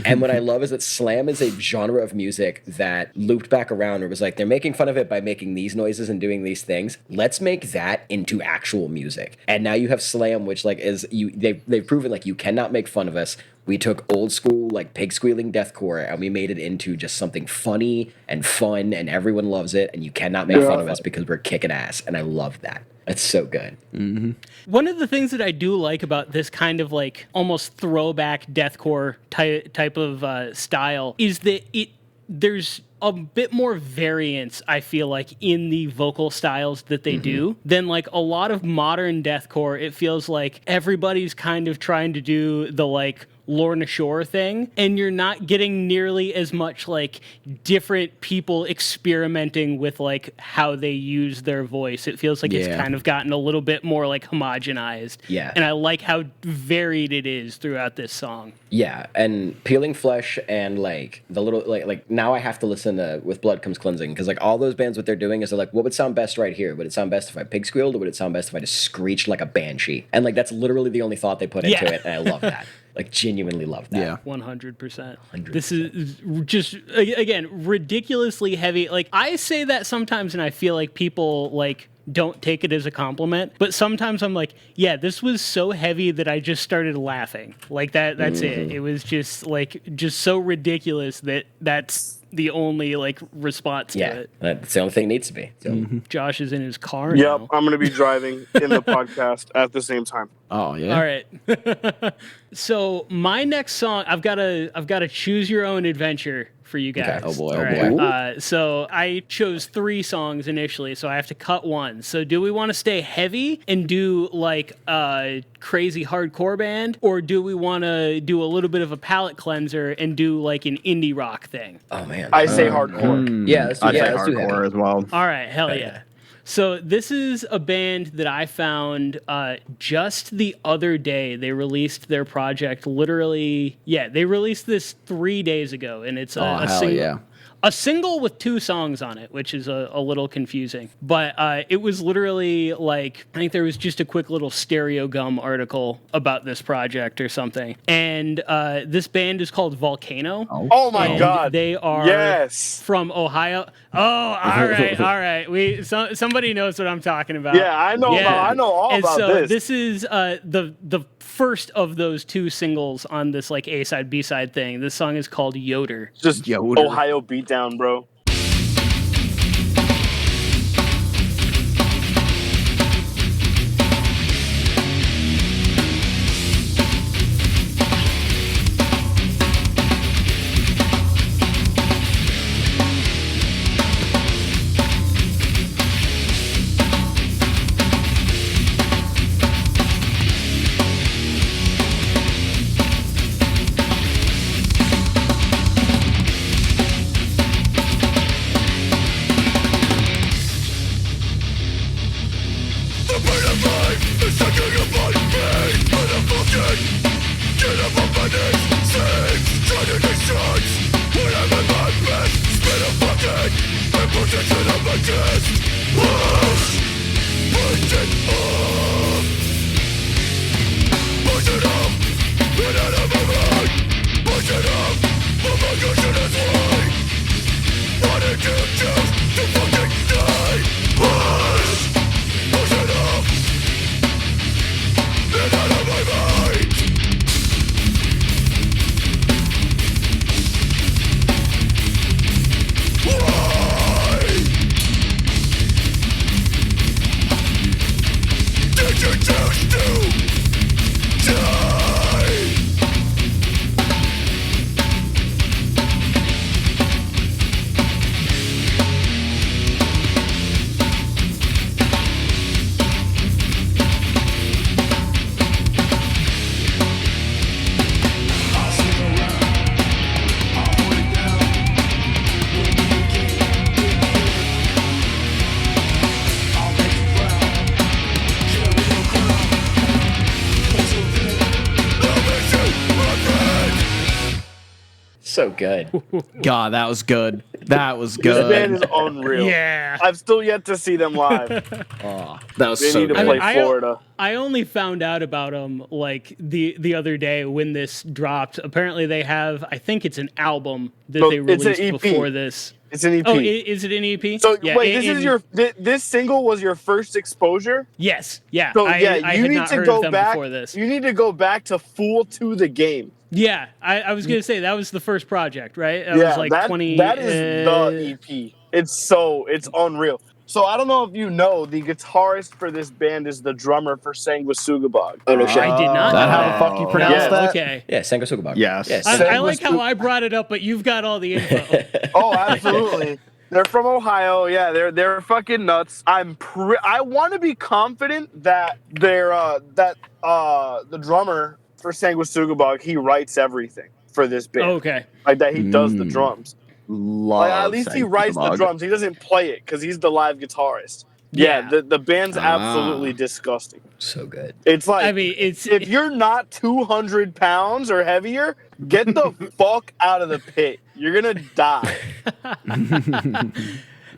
And what I love is that slam is a genre of music that looped back around, or was like, they're making fun of it by making these noises and doing these things. Let's make that into actual music. And now you have slam, which like they've proven like you cannot make fun of us. We took old school like pig squealing deathcore and we made it into just something funny and fun, and everyone loves it, and you cannot make fun of us because we're kicking ass. And I love that. It's so good. Mm-hmm. One of the things that I do like about this kind of like almost throwback deathcore type of style is that there's a bit more variance, I feel like, in the vocal styles that they do than like a lot of modern deathcore. It feels like everybody's kind of trying to do the like Lorna Shore thing, and you're not getting nearly as much like different people experimenting with like how they use their voice. It feels like it's kind of gotten a little bit more like homogenized. Yeah. And I like how varied it is throughout this song. Yeah, and Peeling Flesh and like the little like now I have to listen to With Blood Comes Cleansing, because like all those bands, what they're doing is they're like, what would sound best right here? Would it sound best if I pig squealed, or would it sound best if I just screeched like a banshee? And like that's literally the only thought they put into it, and I love that. Like genuinely love that. Yeah. 100%. This is just, again, ridiculously heavy. Like I say that sometimes and I feel like people like don't take it as a compliment, but sometimes I'm like, yeah, this was so heavy that I just started laughing. Like that's it. It was just so ridiculous that's the only like response to it. That's the only thing it needs to be. So. Josh is in his car Yep, now. I'm going to be driving in the podcast at the same time. Oh yeah. All right. So my next song, I've got a choose your own adventure for you guys. Oh boy, All oh right. So I chose 3 songs initially, so I have to cut one. So do we want to stay heavy and do like a crazy hardcore band, or do we want to do a little bit of a palate cleanser and do like an indie rock thing? Oh man. I say hardcore. Yeah, let's do, I'd say let's do hardcore heavy. as well. All right, hell yeah. So this is a band that I found just the other day. They released their project literally, they released this 3 days ago, and it's a single with 2 songs on it, which is a little confusing. But it was literally like, I think there was just a quick little Stereo Gum article about this project or something. And this band is called Volcano. Oh my God. They are from Ohio. Oh, all right. Somebody knows what I'm talking about. Yeah, I know. I know all and about so this. This is the first of those 2 singles on this like A-side, B-side thing. This song is called Yoder. Just Yoder. Ohio beatdown, bro. So good. God, that was good. That was This good. band is unreal. Yeah. I've still yet to see them live. That was They so need to good. play Florida. I only found out about them like the other day when this dropped. Apparently, they have, I think it's an album that No, they it's an released EP. before this. It's an EP. Oh, is it an EP? So Yeah, wait, this single was your first exposure? Yes, yeah. So I you had need not to heard go of them back. before this. You need to go back to Fool to the Game. Yeah, I was gonna say that was the first project, right? That Yeah, was like that 20. that is the EP. It's unreal. So I don't know if you know, the guitarist for this band is the drummer for Sanguisugabog. Oh no shit. I did not. Is that know how that. the fuck you pronounce Yeah. that? Okay. Yeah, Sanguisugabog. Yes. Yes. I like how I brought it up, but you've got all the info. Oh, absolutely. They're from Ohio. Yeah, they're fucking nuts. I want to be confident that the drummer for Sanguisugabog, he writes everything for this band. Okay. Like that he does the drums. Love Like at least he writes the drums. He doesn't play it because he's the live guitarist. Yeah, Yeah. the band's absolutely disgusting. So good. It's like, I mean, it's if you're not 200 pounds or heavier, get the fuck out of the pit. You're gonna die.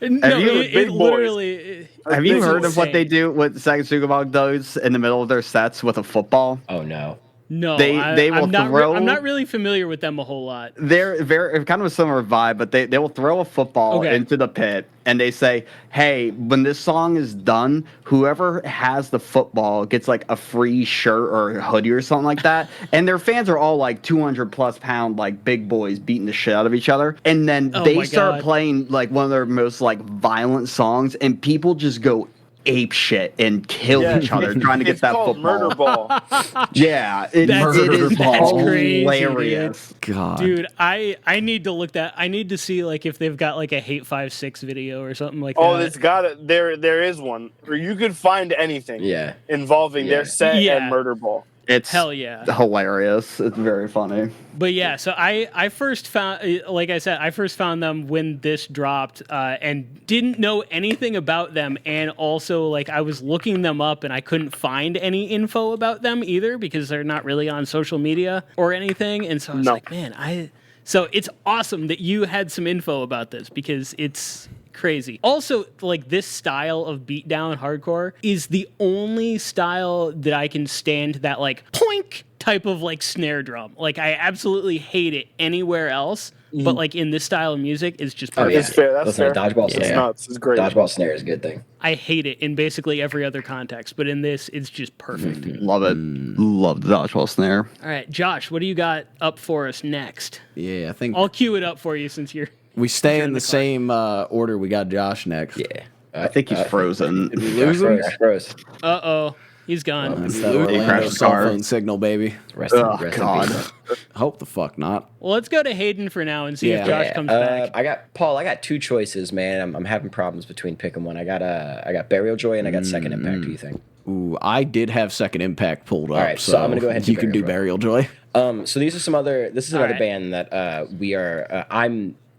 no, you- it big boys. literally. Have you This is heard of what insane. they do? What Sanguisugabog does in the middle of their sets with a football? Oh no. No, They will I'm not throw- I'm not really familiar with them a whole lot. They're very kind of a similar vibe, but they will throw a football Okay. into the pit and they say, "Hey, when this song is done, whoever has the football gets like a free shirt or a hoodie or something like that." And their fans are all like 200+ pound like big boys beating the shit out of each other. And then Oh they my start God. playing like one of their most like violent songs, and people just go ape shit and kill each other trying to get it's that called football. Murder Ball. Yeah, it That's is crazy, hilarious. God. Dude, I need to look that. I need to see like if they've got like a Hate 5-6 video or something like Oh, that. it's got it. There is one where you could find anything involving their set and Murder Ball. It's hell yeah, hilarious. It's very funny. But yeah, so I first found, like I said, I first found them when this dropped, and didn't know anything about them, and also like I was looking them up and I couldn't find any info about them either because they're not really on social media or anything, and so I was like, man, so it's awesome that you had some info about this because it's crazy. Also, like this style of beatdown hardcore is the only style that I can stand that like poink type of like snare drum. Like I absolutely hate it anywhere else, but like in this style of music it's just perfect. That's fair. That's fair. Dodgeball snare. It's nuts. It's great. Dodgeball snare is a good thing. I hate it in basically every other context, but in this it's just perfect. Love it. Love the dodgeball snare. All right, Josh, what do you got up for us next? Yeah, I think I'll cue it up for you since you're we stay in the same order. We got Josh next. Yeah. I think he's frozen. Did we lose him? Froze. Uh-oh. He's gone. It's that Orlando cell phone signal, baby. Rest in God. peace. Hope the fuck not. Well, let's go to Hayden for now and see if Josh comes back. I got two choices, man. I'm having problems between picking one. I got Burial Joy and I got Second Impact. What do you think? Ooh, I did have Second Impact pulled up. All right, so I'm gonna go ahead and you do can do Burial Burial Joy. So these are some other. This is another right. band that we are.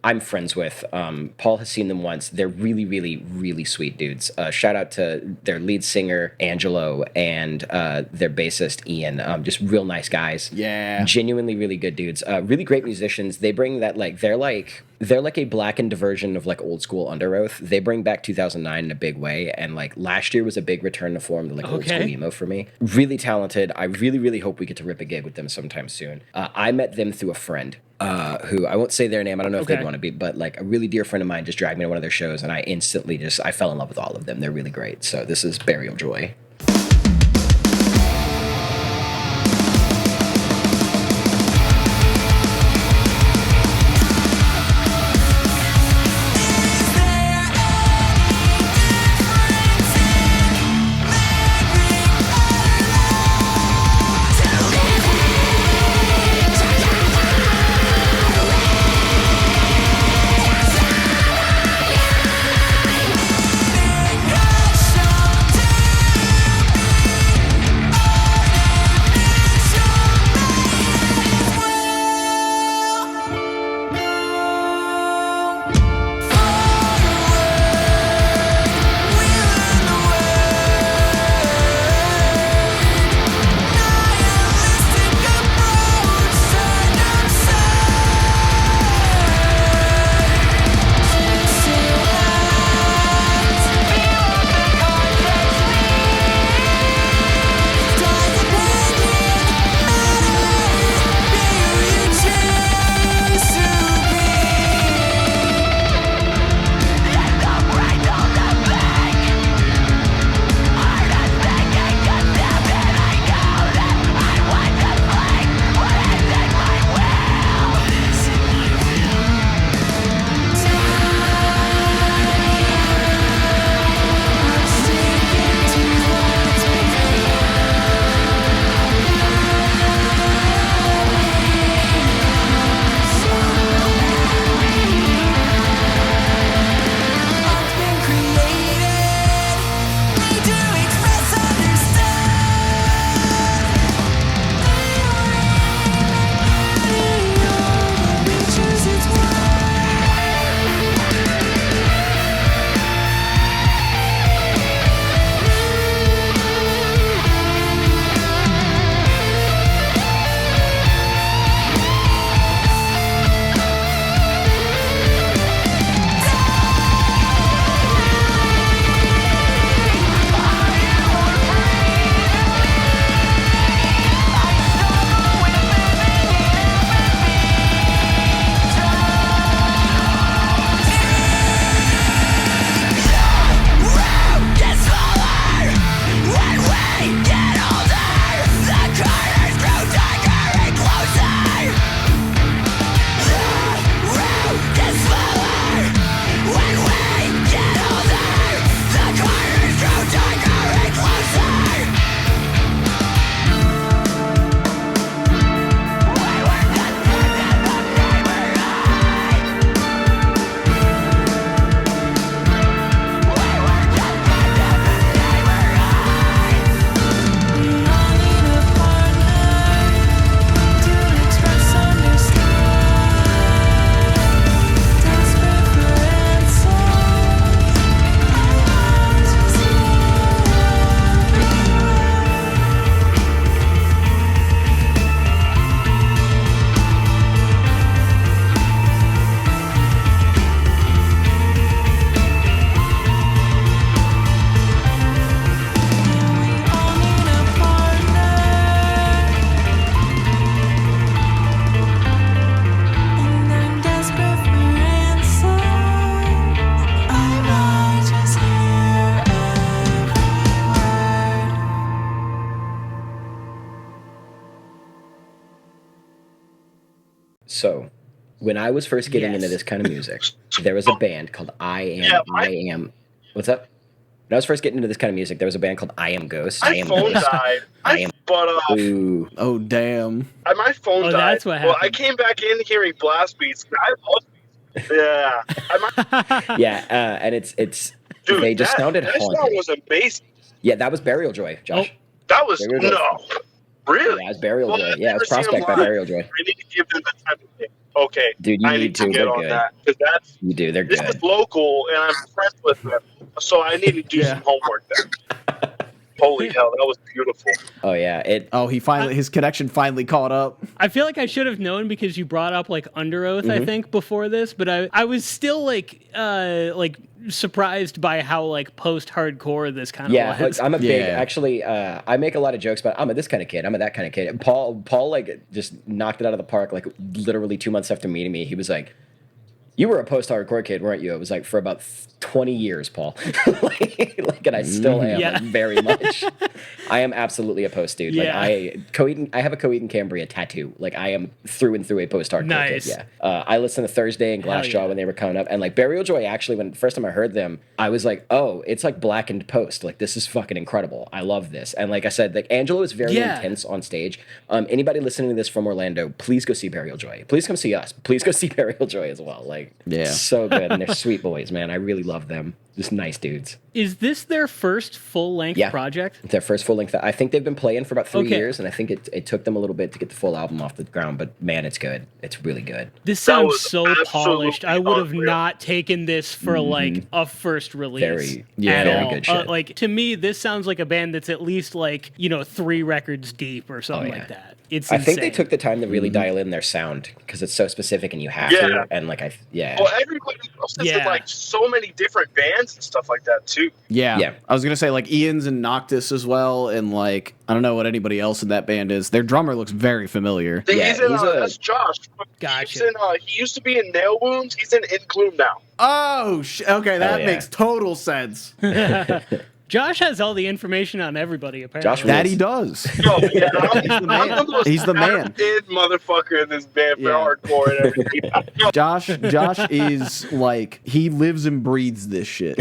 I'm friends with. Paul has seen them once. They're really, really, really sweet dudes. Shout out to their lead singer Angelo and their bassist Ian. Just real nice guys. Yeah. Genuinely really good dudes. Really great musicians. They bring that they're like a blackened version of like old school Under Oath. They bring back 2009 in a big way, and like last year was a big return to form to like old school emo for me. Really talented. I really, really hope we get to rip a gig with them sometime soon. I met them through a friend. Who I won't say their name. I don't know if they'd want to be, but like a really dear friend of mine just dragged me to one of their shows, and I instantly I fell in love with all of them. They're really great. So this is Burial Joy. So, when I was first getting into this kind of music, there was a band called I Am. What's up? When I was first getting into this kind of music, there was a band called I Am Ghost. My phone died. Ooh. Oh damn! My phone died. That's what happened. Well, I came back in hearing blast beats. I love beats. Yeah. Yeah, and it's Dude, they just sounded that haunted. song was amazing. Yeah, that was Burial Joy, Josh. That was Burial Joy. Really? Yeah, it was Burial Joy. I've Yeah, it was never seen Prospect by them live. Burial Joy. I need to give them the time of day. Okay, Dude, you I need to to. get They're on good. that because that's You do. They're this good. is local and I'm friends with them, so I need to do some homework there. Holy hell, that was beautiful. Oh yeah, His connection finally caught up. I feel like I should have known because you brought up like Under Oath, I think, before this, but I was still like surprised by how like post-hardcore this kind of was. I'm a big actually. I make a lot of jokes about I'm a this kind of kid. I'm a that kind of kid. Paul like just knocked it out of the park. Like literally 2 months after meeting me, he was like, "You were a post-hardcore kid, weren't you?" It was like for about 20 years, Paul. like, and I still am like, very much. I am absolutely a post dude. Like I have a Coheed and Cambria tattoo. Like I am through and through a post-hardcore kid. Yeah. I listened to Thursday and Glassjaw when they were coming up, and like Burial Joy. Actually, when the first time I heard them, I was like, "Oh, it's like blackened post. Like this is fucking incredible. I love this." And like I said, like Angelo is very intense on stage. Anybody listening to this from Orlando, please go see Burial Joy. Please come see us. Please go see Burial Joy as well. Like so good, and they're sweet boys, man. I really love them. Just nice dudes. Is this their first full-length project? Their first full-length. I think they've been playing for about 3 years, and I think it took them a little bit to get the full album off the ground, but man, it's good. It's really good. This sounds so polished. I would have not taken this for like a first release. Very good shit. Like to me, this sounds like a band that's at least like, 3 records deep or something like that. It's insane. I think they took the time to really dial in their sound because it's so specific and you have to. And like Well, everybody listens to like so many different bands and stuff like that too. Yeah. I was gonna say like Ian's in Noctis as well, and like I don't know what anybody else in that band is. Their drummer looks very familiar. That's Josh. Gotcha. He used to be in Nail Wounds. He's in Gloom now. Oh, okay, that makes total sense. Josh has all the information on everybody, apparently. That he does. Yo, yeah, He's the man. Motherfucker in this band for hardcore and everything. Josh is like, he lives and breathes this shit.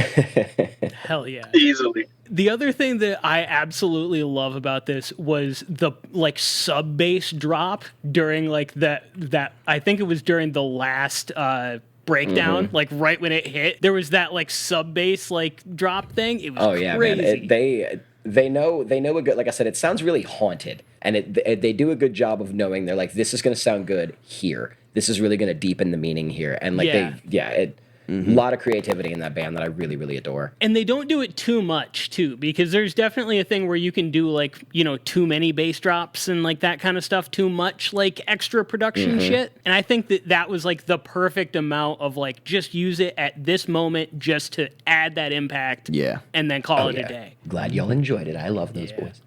Hell yeah. Easily. The other thing that I absolutely love about this was the like sub bass drop during like that I think it was during the last breakdown, like right when it hit, there was that like sub bass like drop thing. It was crazy. Man. They know a good, like I said, it sounds really haunted, and they do a good job of knowing. They're like, this is going to sound good here. This is really going to deepen the meaning here, and like a lot of creativity in that band that I really, really adore. And they don't do it too much, too, because there's definitely a thing where you can do, like, too many bass drops and, like, that kind of stuff, too much, like, extra production shit. And I think that was, like, the perfect amount of, like, just use it at this moment just to add that impact. Yeah. And then call it a day. Glad y'all enjoyed it. I love those boys.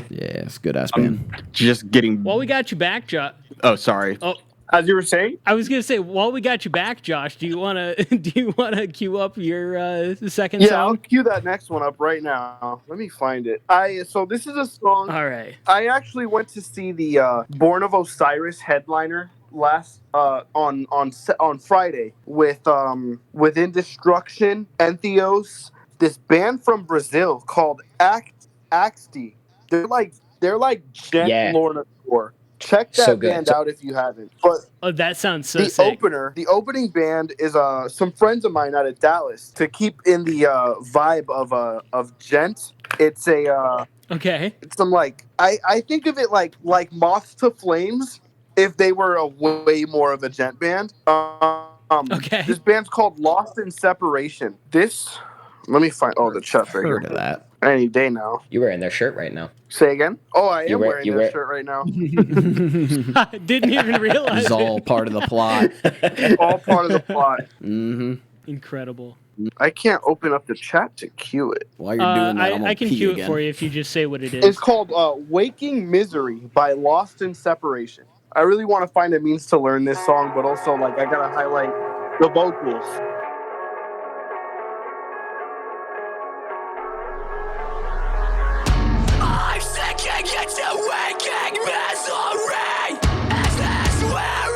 Yeah, it's a good-ass band. Just getting... Well, we got you back, Josh. Oh, sorry. Oh. As you were saying, I was gonna say, while we got you back, Josh, do you wanna cue up your second song? Yeah, I'll cue that next one up right now. Let me find it. So this is a song. All right. I actually went to see the Born of Osiris headliner last on Friday with Indestruction, Entheos, this band from Brazil called Axti. They're like Gent Lorna Core. Check that band out if you haven't. But that sounds so sick. The opening band is some friends of mine out of Dallas. To keep in the vibe of Gent, it's it's some like I think of it like Moths to Flames if they were a way more of a Gent band. This band's called Lost in Separation. Let me find the chat's right here. Heard of that. Any day now. You're wearing their shirt right now. Say again? Oh, I am wearing their shirt right now. Didn't even realize it's all part of the plot. All part of the plot. Mm-hmm. Incredible. I can't open up the chat to cue it. While you're doing that, I can cue it for you if you just say what it is. It's called Waking Misery by Lost in Separation. I really want to find a means to learn this song, but also I got to highlight the vocals. I'm sinking into waking misery. Is this where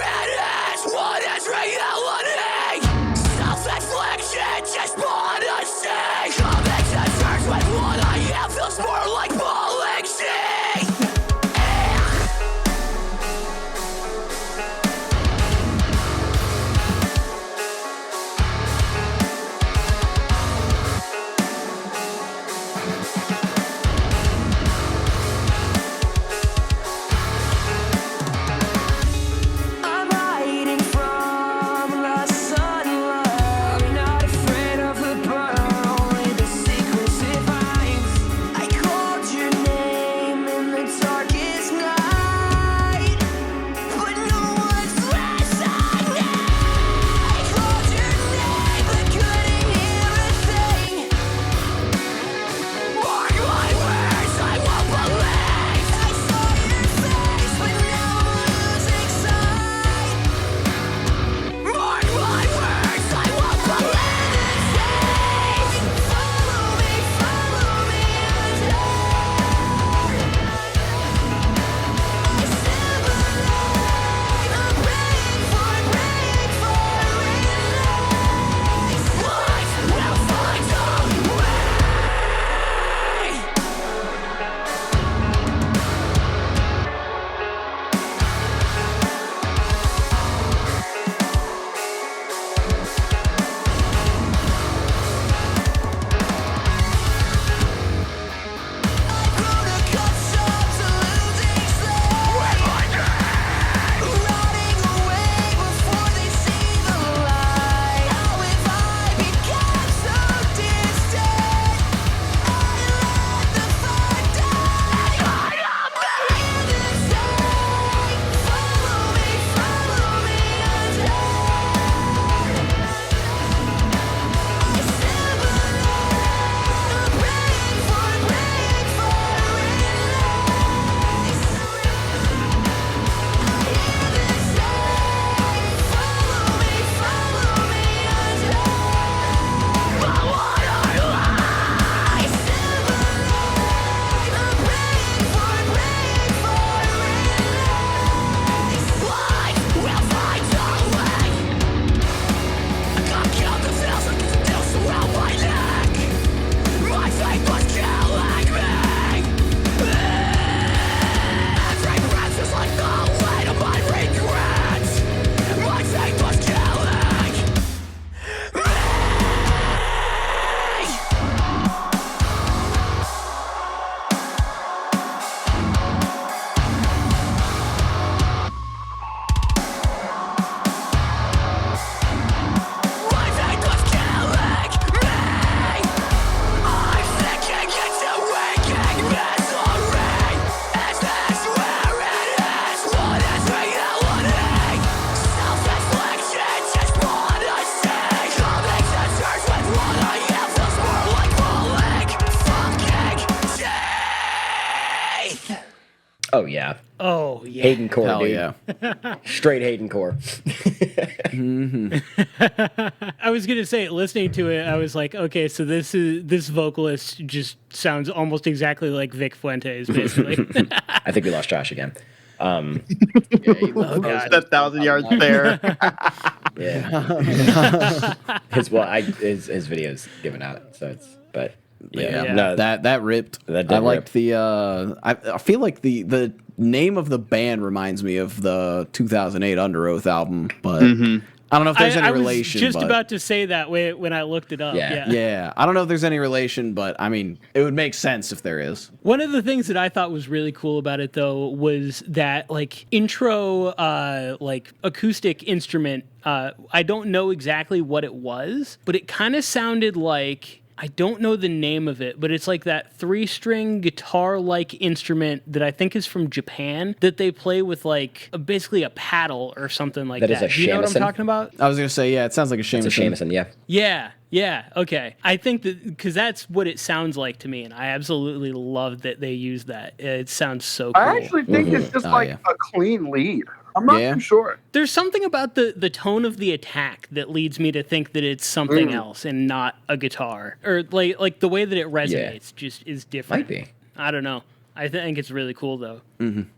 Oh yeah, Oh yeah. Hayden core, Hell dude. yeah. Straight Hayden core. I was gonna say, listening to it, I was like, okay, so this vocalist just sounds almost exactly like Vic Fuentes, basically. I think we lost Josh again. Oh god. That 1,000-yard stare. Yeah. his video's given out, so it's Yeah, no, that ripped. That did I liked rip. the. I feel like the name of the band reminds me of the 2008 Under Oath album, but I don't know if there's any I was relation. just but, about to say that when I looked it up. Yeah. Yeah, I don't know if there's any relation, but I mean, it would make sense if there is. One of the things that I thought was really cool about it, though, was that like intro, like acoustic instrument. I don't know exactly what it was, but it kind of sounded like. I don't know the name of it, but it's like that 3-string guitar-like instrument that I think is from Japan that they play with like basically a paddle or something like that. That is a Do you know what I'm shamisen? talking about? I was gonna say, yeah, it sounds like a it's a shamisen. shamisen, yeah. Yeah, okay. I think that because that's what it sounds like to me, and I absolutely love that they use that. It sounds so cool. I actually think it's just like yeah. a clean lead. I'm not too sure. There's something about the tone of the attack that leads me to think that it's something else and not a guitar, or like the way that it resonates just is different. Might be. I don't know. I think it's really cool though.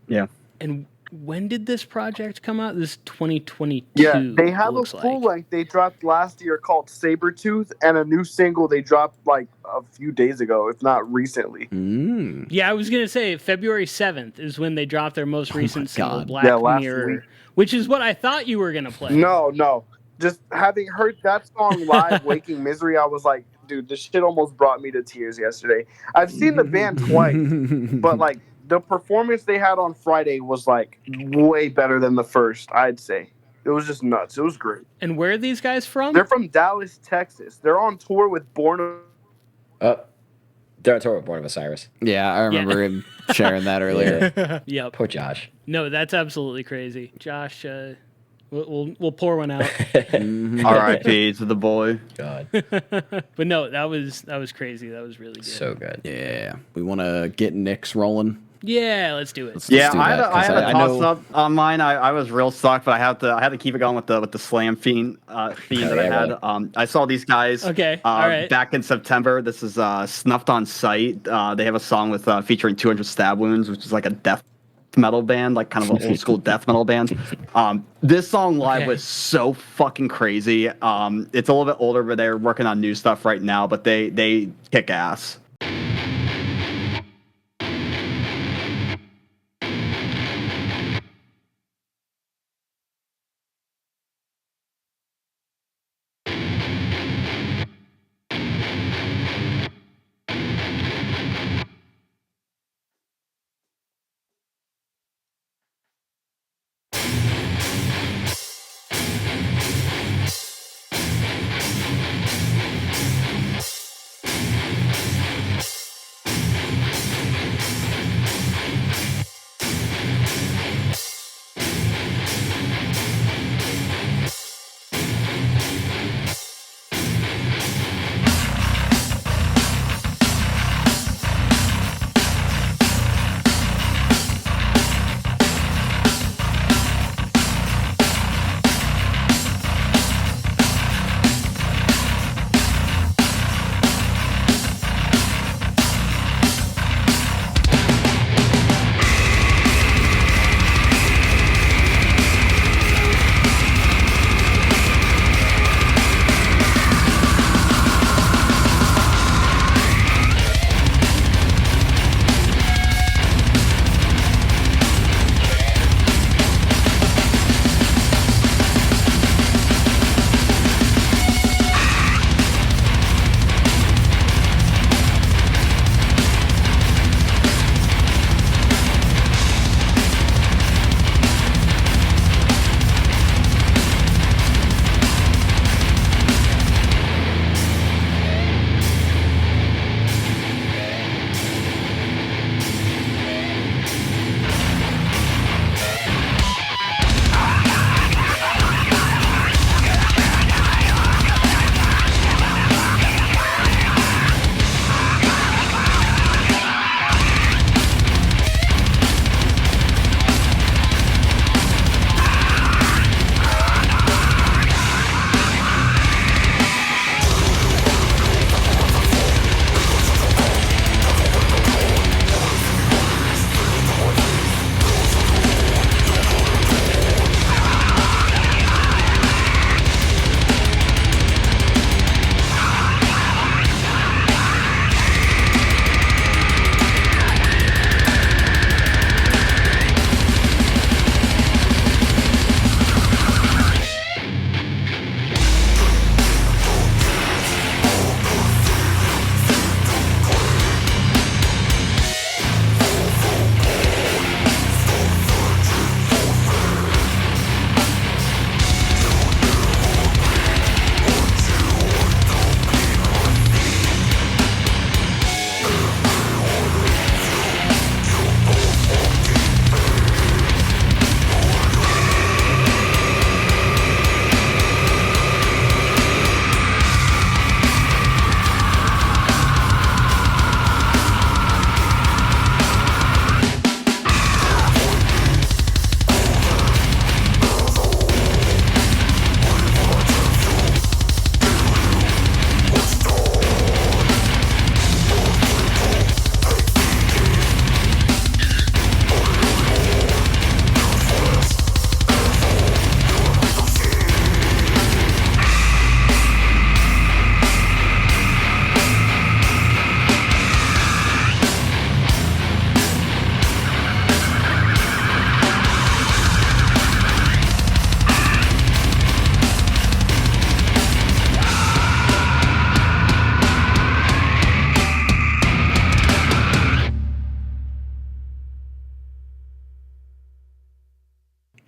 Yeah. And when did this project come out? This 2022. Yeah, they have a looks full like. length they dropped last year called Sabretooth, and a new single they dropped like a few days ago, if not recently. Yeah, I was gonna say February 7th is when they dropped their most recent single, God. Black Yeah, last Mirror, week. which is what I thought you were gonna play. No. Just having heard that song live, Waking Misery, I was like, dude, this shit almost brought me to tears yesterday. I've seen the band twice, but like the performance they had on Friday was like way better than the first, I'd say. It was just nuts. It was great. And where are these guys from? They're from Dallas, Texas. They're on tour with Born. They're on tour with Born of Osiris. Yeah, I remember him sharing that earlier. Yep. Poor Josh. No, that's absolutely crazy. Josh, we'll pour one out. R.I.P. to the boy. God, But no, that was crazy. That was really good. so good. Yeah, we want to get Nick's rolling. Yeah, let's do it. Let's Yeah, do I had that, 'cause a I toss know- up on mine. I was real stuck, but I had to keep it going with the slam theme that I had. really? I saw these guys. Okay, all right. Back in September. This is Snuffed on Sight. They have a song with featuring 200 Stab Wounds, which is like a death metal band, like kind of an old school death metal band. This song live Okay. was so fucking crazy. It's a little bit older, but they're working on new stuff right now. But they kick ass.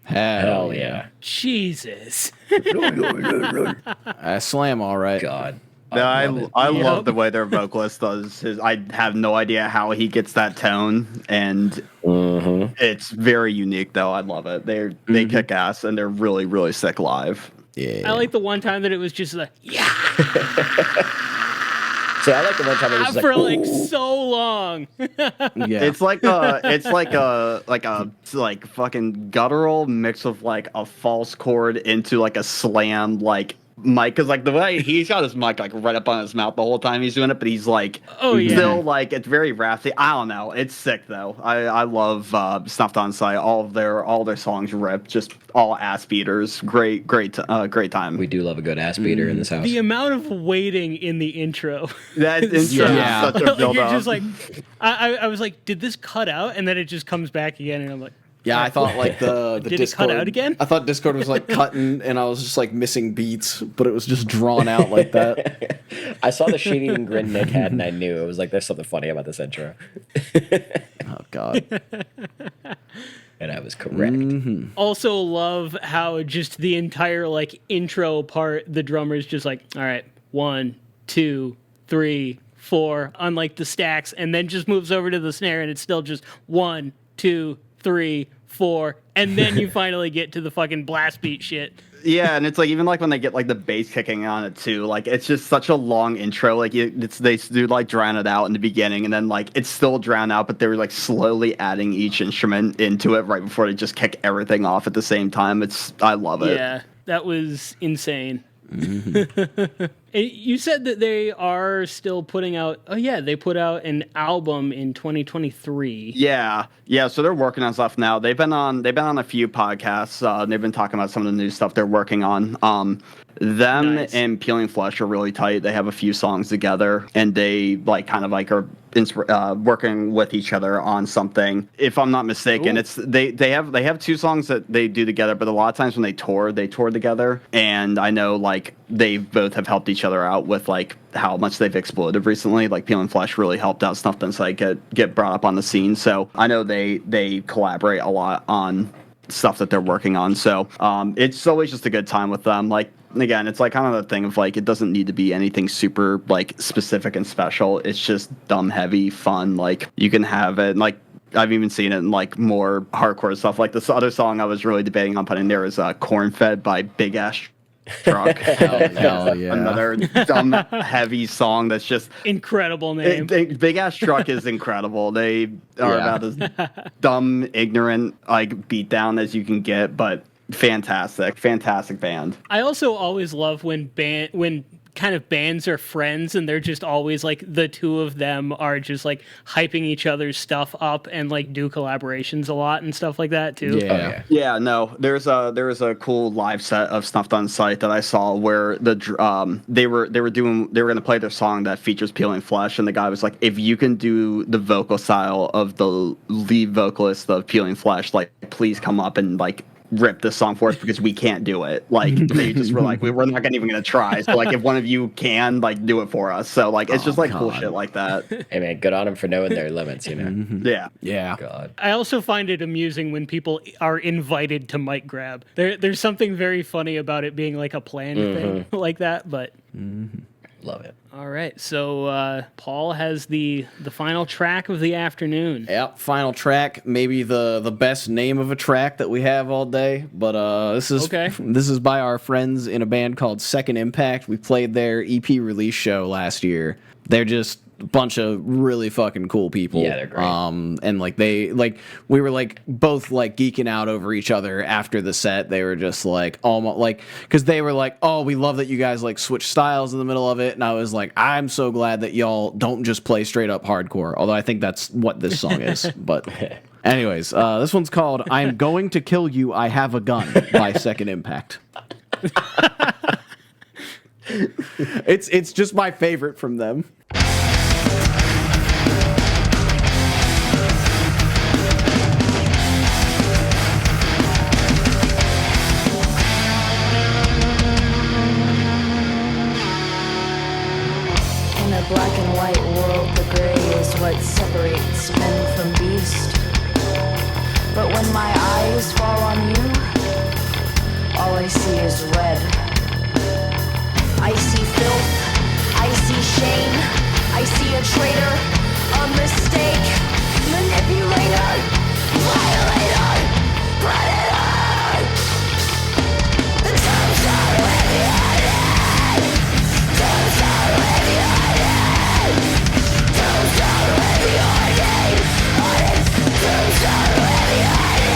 Hell yeah. Jesus. I slam all right. God. I love Yep. the way their vocalist does his. I have no idea how he gets that tone, and it's very unique. Though I love it. They kick ass, and they're really really sick live. Yeah. I like the one time that it was just like, yeah, So I like the one time it was for like, like so long. Yeah. It's like fucking guttural mix of like a false chord into like a slam like mic, because like the way he's got his mic like right up on his mouth the whole time he's doing it, but he's like still like it's very raspy. I don't know. It's sick though. I love Snuffed on Sight. All their songs rip. Just all ass beaters. Great time. we do love a good ass beater in this house. The amount of waiting in the intro. That intro is Yeah. such a Like, build you're up. just like, I was like, did this cut out? And then it just comes back again, and I'm like, Yeah, I thought like the Did it Discord cut out again? I thought Discord was like cutting, and I was just like missing beats, but it was just drawn out like that. I saw the shady and grin Nick had, and I knew it was like there's something funny about this intro, Oh God. and I was correct. also love how just the entire like intro part, the drummer's just like, all right, 1, 2, 3, 4, on like the stacks, and then just moves over to the snare, and it's still just 1, 2, 3, 4, and then you finally get to the fucking blast beat shit. Yeah, and it's like even like when they get like the bass kicking on it too, like it's just such a long intro. Like they do like drown it out in the beginning, and then like it's still drowned out, but they were like slowly adding each instrument into it right before they just kick everything off at the same time. I love it. Yeah, that was insane. You said that they are still putting out. Oh yeah, they put out an album in 2023. Yeah. So they're working on stuff now. They've been on a few podcasts. They've been talking about some of the new stuff they're working on. Them Nice. and Peeling Flesh are really tight. They have a few songs together, and they like kind of like are working with each other on something. If I'm not mistaken, Ooh. it's they have 2 songs that they do together, but a lot of times when they tour together. And I know like they both have helped each other out with like how much they've exploded recently. Like Peeling Flesh really helped out Snuffed and Sight get brought up on the scene. So I know they collaborate a lot on stuff that they're working on. So it's always just a good time with them. Like again, it's like kind of the thing of like it doesn't need to be anything super like specific and special. It's just dumb heavy fun. Like you can have it like I've even seen it in like more hardcore stuff. Like this other song I was really debating on putting there is Corn Fed by Big Ass Truck. Hell yeah. Another dumb heavy song that's just Incredible name. Big Ass Truck is incredible. They are about as dumb, ignorant, like beatdown as you can get, but fantastic band. I also always love when kind of bands are friends and they're just always like the two of them are just like hyping each other's stuff up and like do collaborations a lot and stuff like that too. Yeah. Yeah, no, there was a cool live set of Snuffed on Sight that I saw where they were going to play their song that features Peeling Flesh, and the guy was like, if you can do the vocal style of the lead vocalist of Peeling Flesh, like please come up and like rip this song for us because we can't do it. Like they just were like, we're not even gonna try. So like if one of you can like do it for us. So like it's just like cool shit like that. Hey man, good on them for knowing their limits, you know. Yeah. God. I also find it amusing when people are invited to mic grab. There's something very funny about it being like a planned thing like that, but Love it. all right. So Paul has the final track of the afternoon. Yep, final track, maybe the best name of a track that we have all day. But this is by our friends in a band called Second Impact. We played their EP release show last year. They're just a bunch of really fucking cool people. Yeah, they're great. And like we were like both like geeking out over each other after the set. They were just like almost like, because they were like, oh, we love that you guys like switch styles in the middle of it. And I was like, I'm so glad that y'all don't just play straight up hardcore. Although I think that's what this song is. But anyways, this one's called "I'm Going to Kill You, I Have a Gun" by Second Impact. It's just my favorite from them. In a black and white world, the gray is what separates men from beast. But when my eyes fall on you, eyes red. I see filth, I see shame, I see a traitor, a mistake, manipulator, violator, predator. The tombstone with the onion, tombstone with the onion, tombstone with the onion, tombstone with the onion.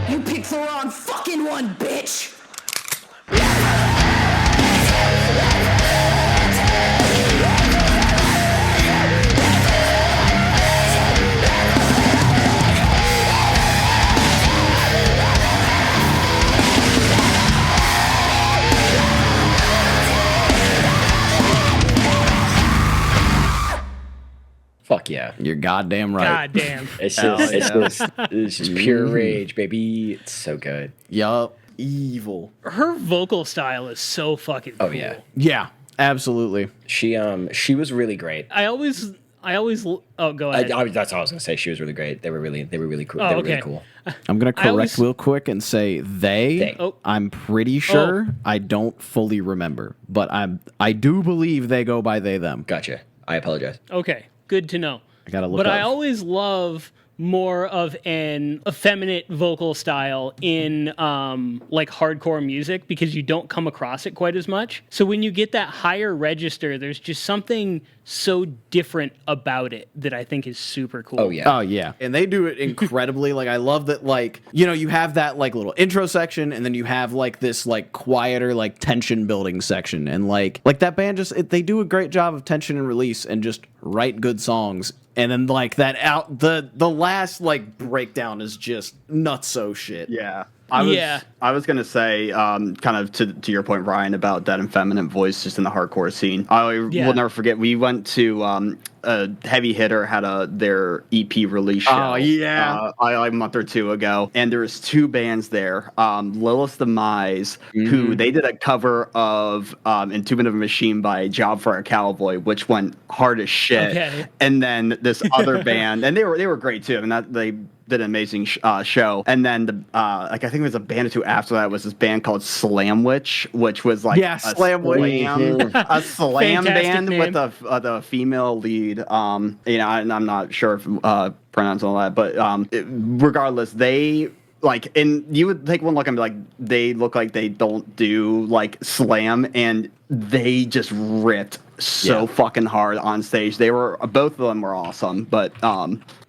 You picked the wrong fucking one, bitch! Fuck yeah. You're goddamn right. God damn. It's just pure rage, baby. It's so good. Yup. Evil. Her vocal style is so fucking cool. Oh yeah. Yeah, absolutely. She was really great. I always oh, go ahead. That's all I was gonna say. She was really great. They were really cool. Oh, They were okay. really cool. I'm going to I correct always- real quick and say they. Oh. I'm pretty sure. I don't fully remember, but I do believe they go by they, them. Gotcha. I apologize. Okay, good to know. I gotta look But up. I always love more of an effeminate vocal style in like hardcore music because you don't come across it quite as much. So when you get that higher register, there's just something so different about it that I think is super cool. Oh yeah. Oh yeah, and they do it incredibly. Like I love that. Like you have that like little intro section, and then you have like this like quieter like tension building section, and like that band they do a great job of tension and release, and just write good songs. And then like the last like breakdown is just nutso shit. Yeah. Yeah. I was gonna say, kind of to your point, Ryan, about that effeminate voice just in the hardcore scene. I will never forget. We went to a Heavy Hitter had their EP release show. Oh yeah, a month or two ago, and there was two bands there. Lilith Demise, who they did a cover of "Entombment of a Machine" by Job for a Cowboy, which went hard as shit. Okay. And then this other band, and they were great too. I mean, they did an amazing show. And then I think it was a band or two after that was this band called Slamwich, which was like a slam Fantastic band name. with the female lead. And I'm not sure if pronounce all that, but regardless, they and you would take one look and be like, they look like they don't do like slam, and they just ripped so fucking hard on stage. Both of them were awesome, but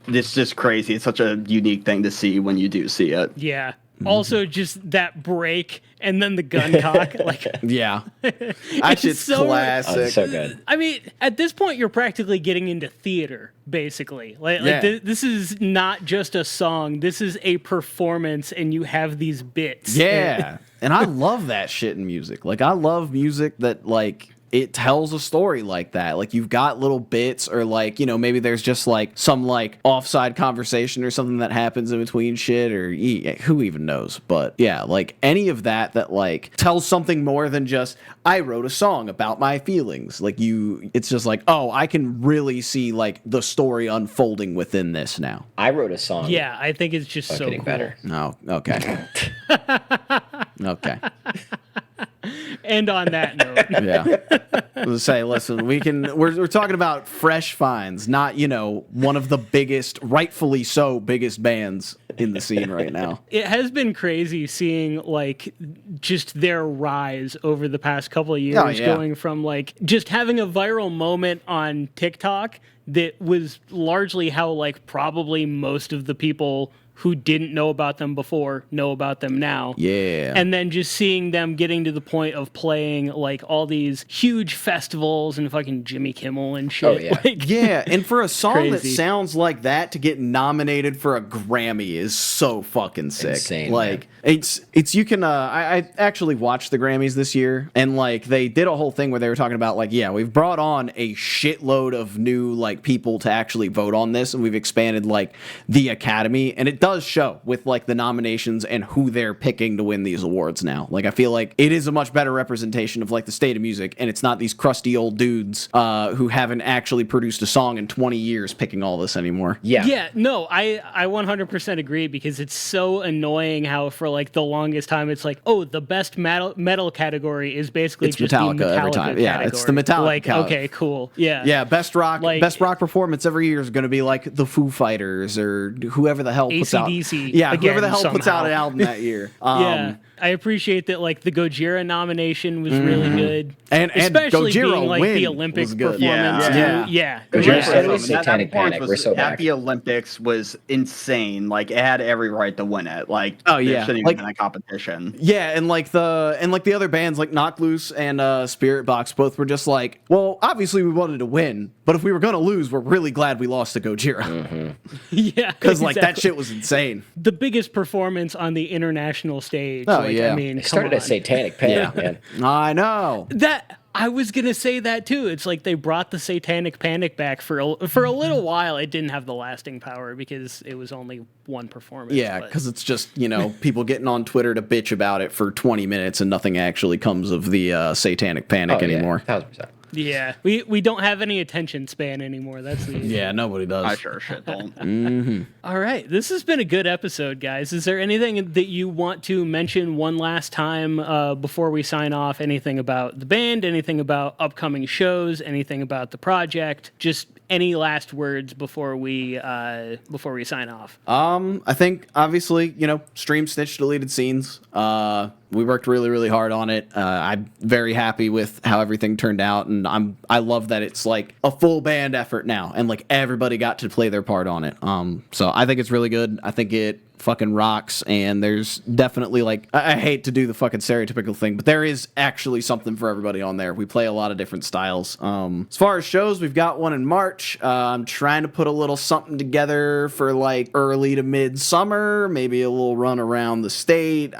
it's just crazy. It's such a unique thing to see when you do see it. Yeah. Also, just that break and then the gun cock. Like, yeah. That shit's so- classic. Oh, it's so good. I mean, at this point, you're practically getting into theater, basically. Like Yeah. this is not just a song. This is a performance, and you have these bits. Yeah. And I love that shit in music. Like I love music that like it tells a story like that. Like you've got little bits, or like, maybe there's just like some like offside conversation or something that happens in between shit, or who even knows. But yeah, like any of that like tells something more than just I wrote a song about my feelings. Like it's just like, oh, I can really see like the story unfolding within this now. I wrote a song. Yeah, I think it's just so Getting cool. better. Oh, okay. Okay. And on that note, Yeah. Let's say, listen, we're talking about fresh finds, not, one of the biggest, rightfully so, biggest bands in the scene right now. it has been crazy seeing like just their rise over the past couple of years, Oh, yeah. going from like just having a viral moment on TikTok that was largely how like probably most of the people who didn't know about them before know about them now. Yeah. And then just seeing them getting to the point of playing like all these huge festivals and fucking Jimmy Kimmel and shit. Oh, yeah. Like, Yeah, and for a song that Crazy. sounds like that to get nominated for a Grammy is so fucking sick. Insane, Like it's you can I actually watched the Grammys this year, and like they did a whole thing where they were talking about like, yeah, we've brought on a shitload of new like people to actually vote on this, and we've expanded like the Academy, and it does show with like the nominations and who they're picking to win these awards now. Like I feel like it is a much better representation of like the state of music, and it's not these crusty old dudes who haven't actually produced a song in 20 years picking all this anymore. Yeah, no, I 100% agree, because it's so annoying how for like the longest time it's like, oh, the best metal category is basically It's just Metallica the Metallica every time. category. Yeah, it's the Metallica. Like, okay, cool. Yeah. Best rock performance every year is going to be like the Foo Fighters or whoever the hell puts out. AC/DC. Yeah, whoever the again, hell puts out somehow. an album that year. Yeah. I appreciate that, like, the Gojira nomination was really good. And especially Gojira being, like, win the Olympic was good. performance. Gojira Yeah. said it was Satanic performance Panic. was, We're so at back. the Olympics was insane. Like it had every right to win it. Like Oh, yeah. there shouldn't even Like- been a competition. Yeah, and like the other bands like Knocked Loose and Spirit Box both were just like, well, obviously we wanted to win, but if we were gonna lose, we're really glad we lost to Gojira. Yeah. Because like that exactly. shit was insane. The biggest performance on the international stage. Oh, like, yeah. I mean, It started come at on. Satanic Panic, man. I know. That I was gonna say that too. It's like they brought the Satanic Panic back for a little while. It didn't have the lasting power because it was only one performance. Yeah, but- because it's just, people getting on Twitter to bitch about it for 20 minutes and nothing actually comes of the Satanic Panic anymore. 1,000%. yeah, we don't have any attention span anymore. That's the Yeah, nobody does. I sure shit don't. All right, this has been a good episode, guys. Is there anything that you want to mention one last time before we sign off? Anything about the band? Anything about upcoming shows? Anything about the project? Just any last words before we sign off? I think obviously, stream stitch deleted scenes. We worked really, really hard on it. I'm very happy with how everything turned out, and I love that it's like a full band effort now, and like everybody got to play their part on it. So I think it's really good. I think it fucking rocks, and there's definitely like I hate to do the fucking stereotypical thing, but there is actually something for everybody on there. We play a lot of different styles. As far as shows, we've got one in March. I'm trying to put a little something together for like early to mid-summer, maybe a little run around the state.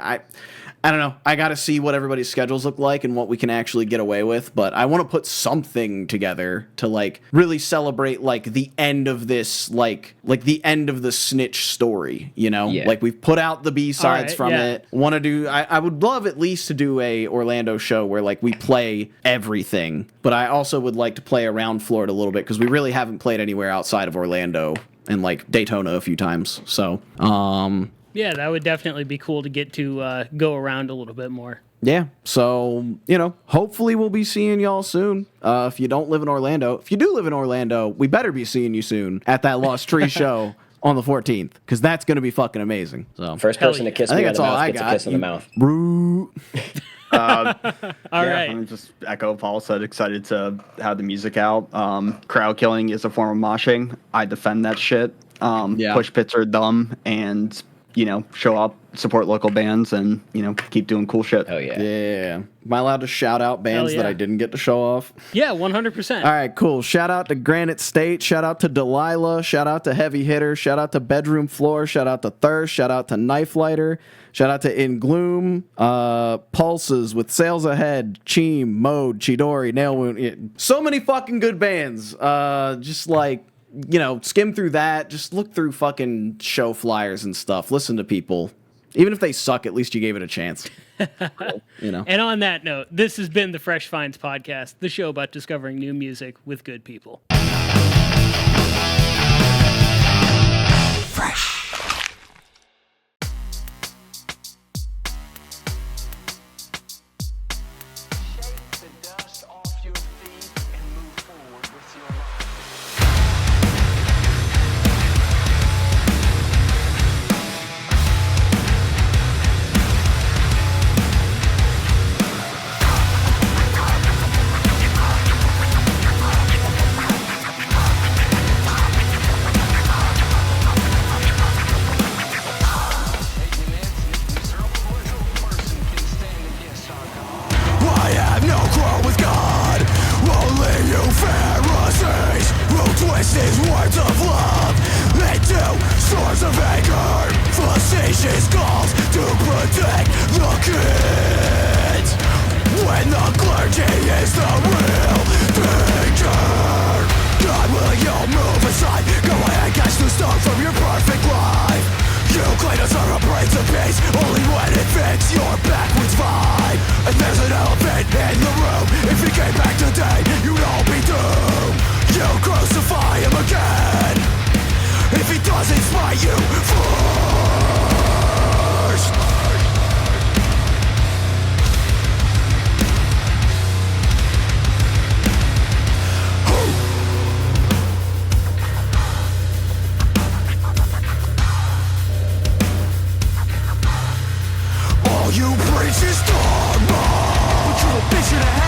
I don't know. I got to see what everybody's schedules look like and what we can actually get away with. But I want to put something together to like really celebrate like the end of this, like the end of the Snitch story. Yeah. Like we've put out the B-sides Alright, from yeah. it. Want to do? I would love at least to do a Orlando show where like we play everything. But I also would like to play around Florida a little bit because we really haven't played anywhere outside of Orlando and like Daytona a few times. So. Yeah, that would definitely be cool to get to go around a little bit more. Yeah, so, hopefully we'll be seeing y'all soon. If you don't live in Orlando, if you do live in Orlando, we better be seeing you soon at that Lost Tree show on the 14th, because that's going to be fucking amazing. So First person to kiss I me think on that's the all mouth I gets a got. kiss on the mouth. All Yeah, right. I'm just echo Paul said, excited to have the music out. Crowd killing is a form of moshing. I defend that shit. Yeah. Push pits are dumb, and show up, support local bands, and keep doing cool shit. Oh, yeah. Yeah. Am I allowed to shout out bands Hell yeah. that I didn't get to show off? Yeah, 100%. All right, cool. Shout out to Granite State. Shout out to Delilah. Shout out to Heavy Hitter. Shout out to Bedroom Floor. Shout out to Thirst. Shout out to Knife Lighter. Shout out to In Gloom. Pulses with Sails Ahead. Cheem, Mode, Chidori, Nail Wound. Yeah. So many fucking good bands. Just like, skim through that. Just look through fucking show flyers and stuff. Listen to people. Even if they suck, at least you gave it a chance. And on that note, this has been the Fresh Finds Podcast, the show about discovering new music with good people. I have no quarrel with God, only you Pharisees who twist his words of love into swords of anger, facetious calls to protect the kids, when the clergy is the real danger. God, will you move aside? Go ahead, catch the stone from your perfect life. You your backwards vibe. And there's an elephant in the room. If he came back today, you'd all be doomed. You crucify him again if he doesn't smite you first. All you preach is dogma, but you're a bitch and a half.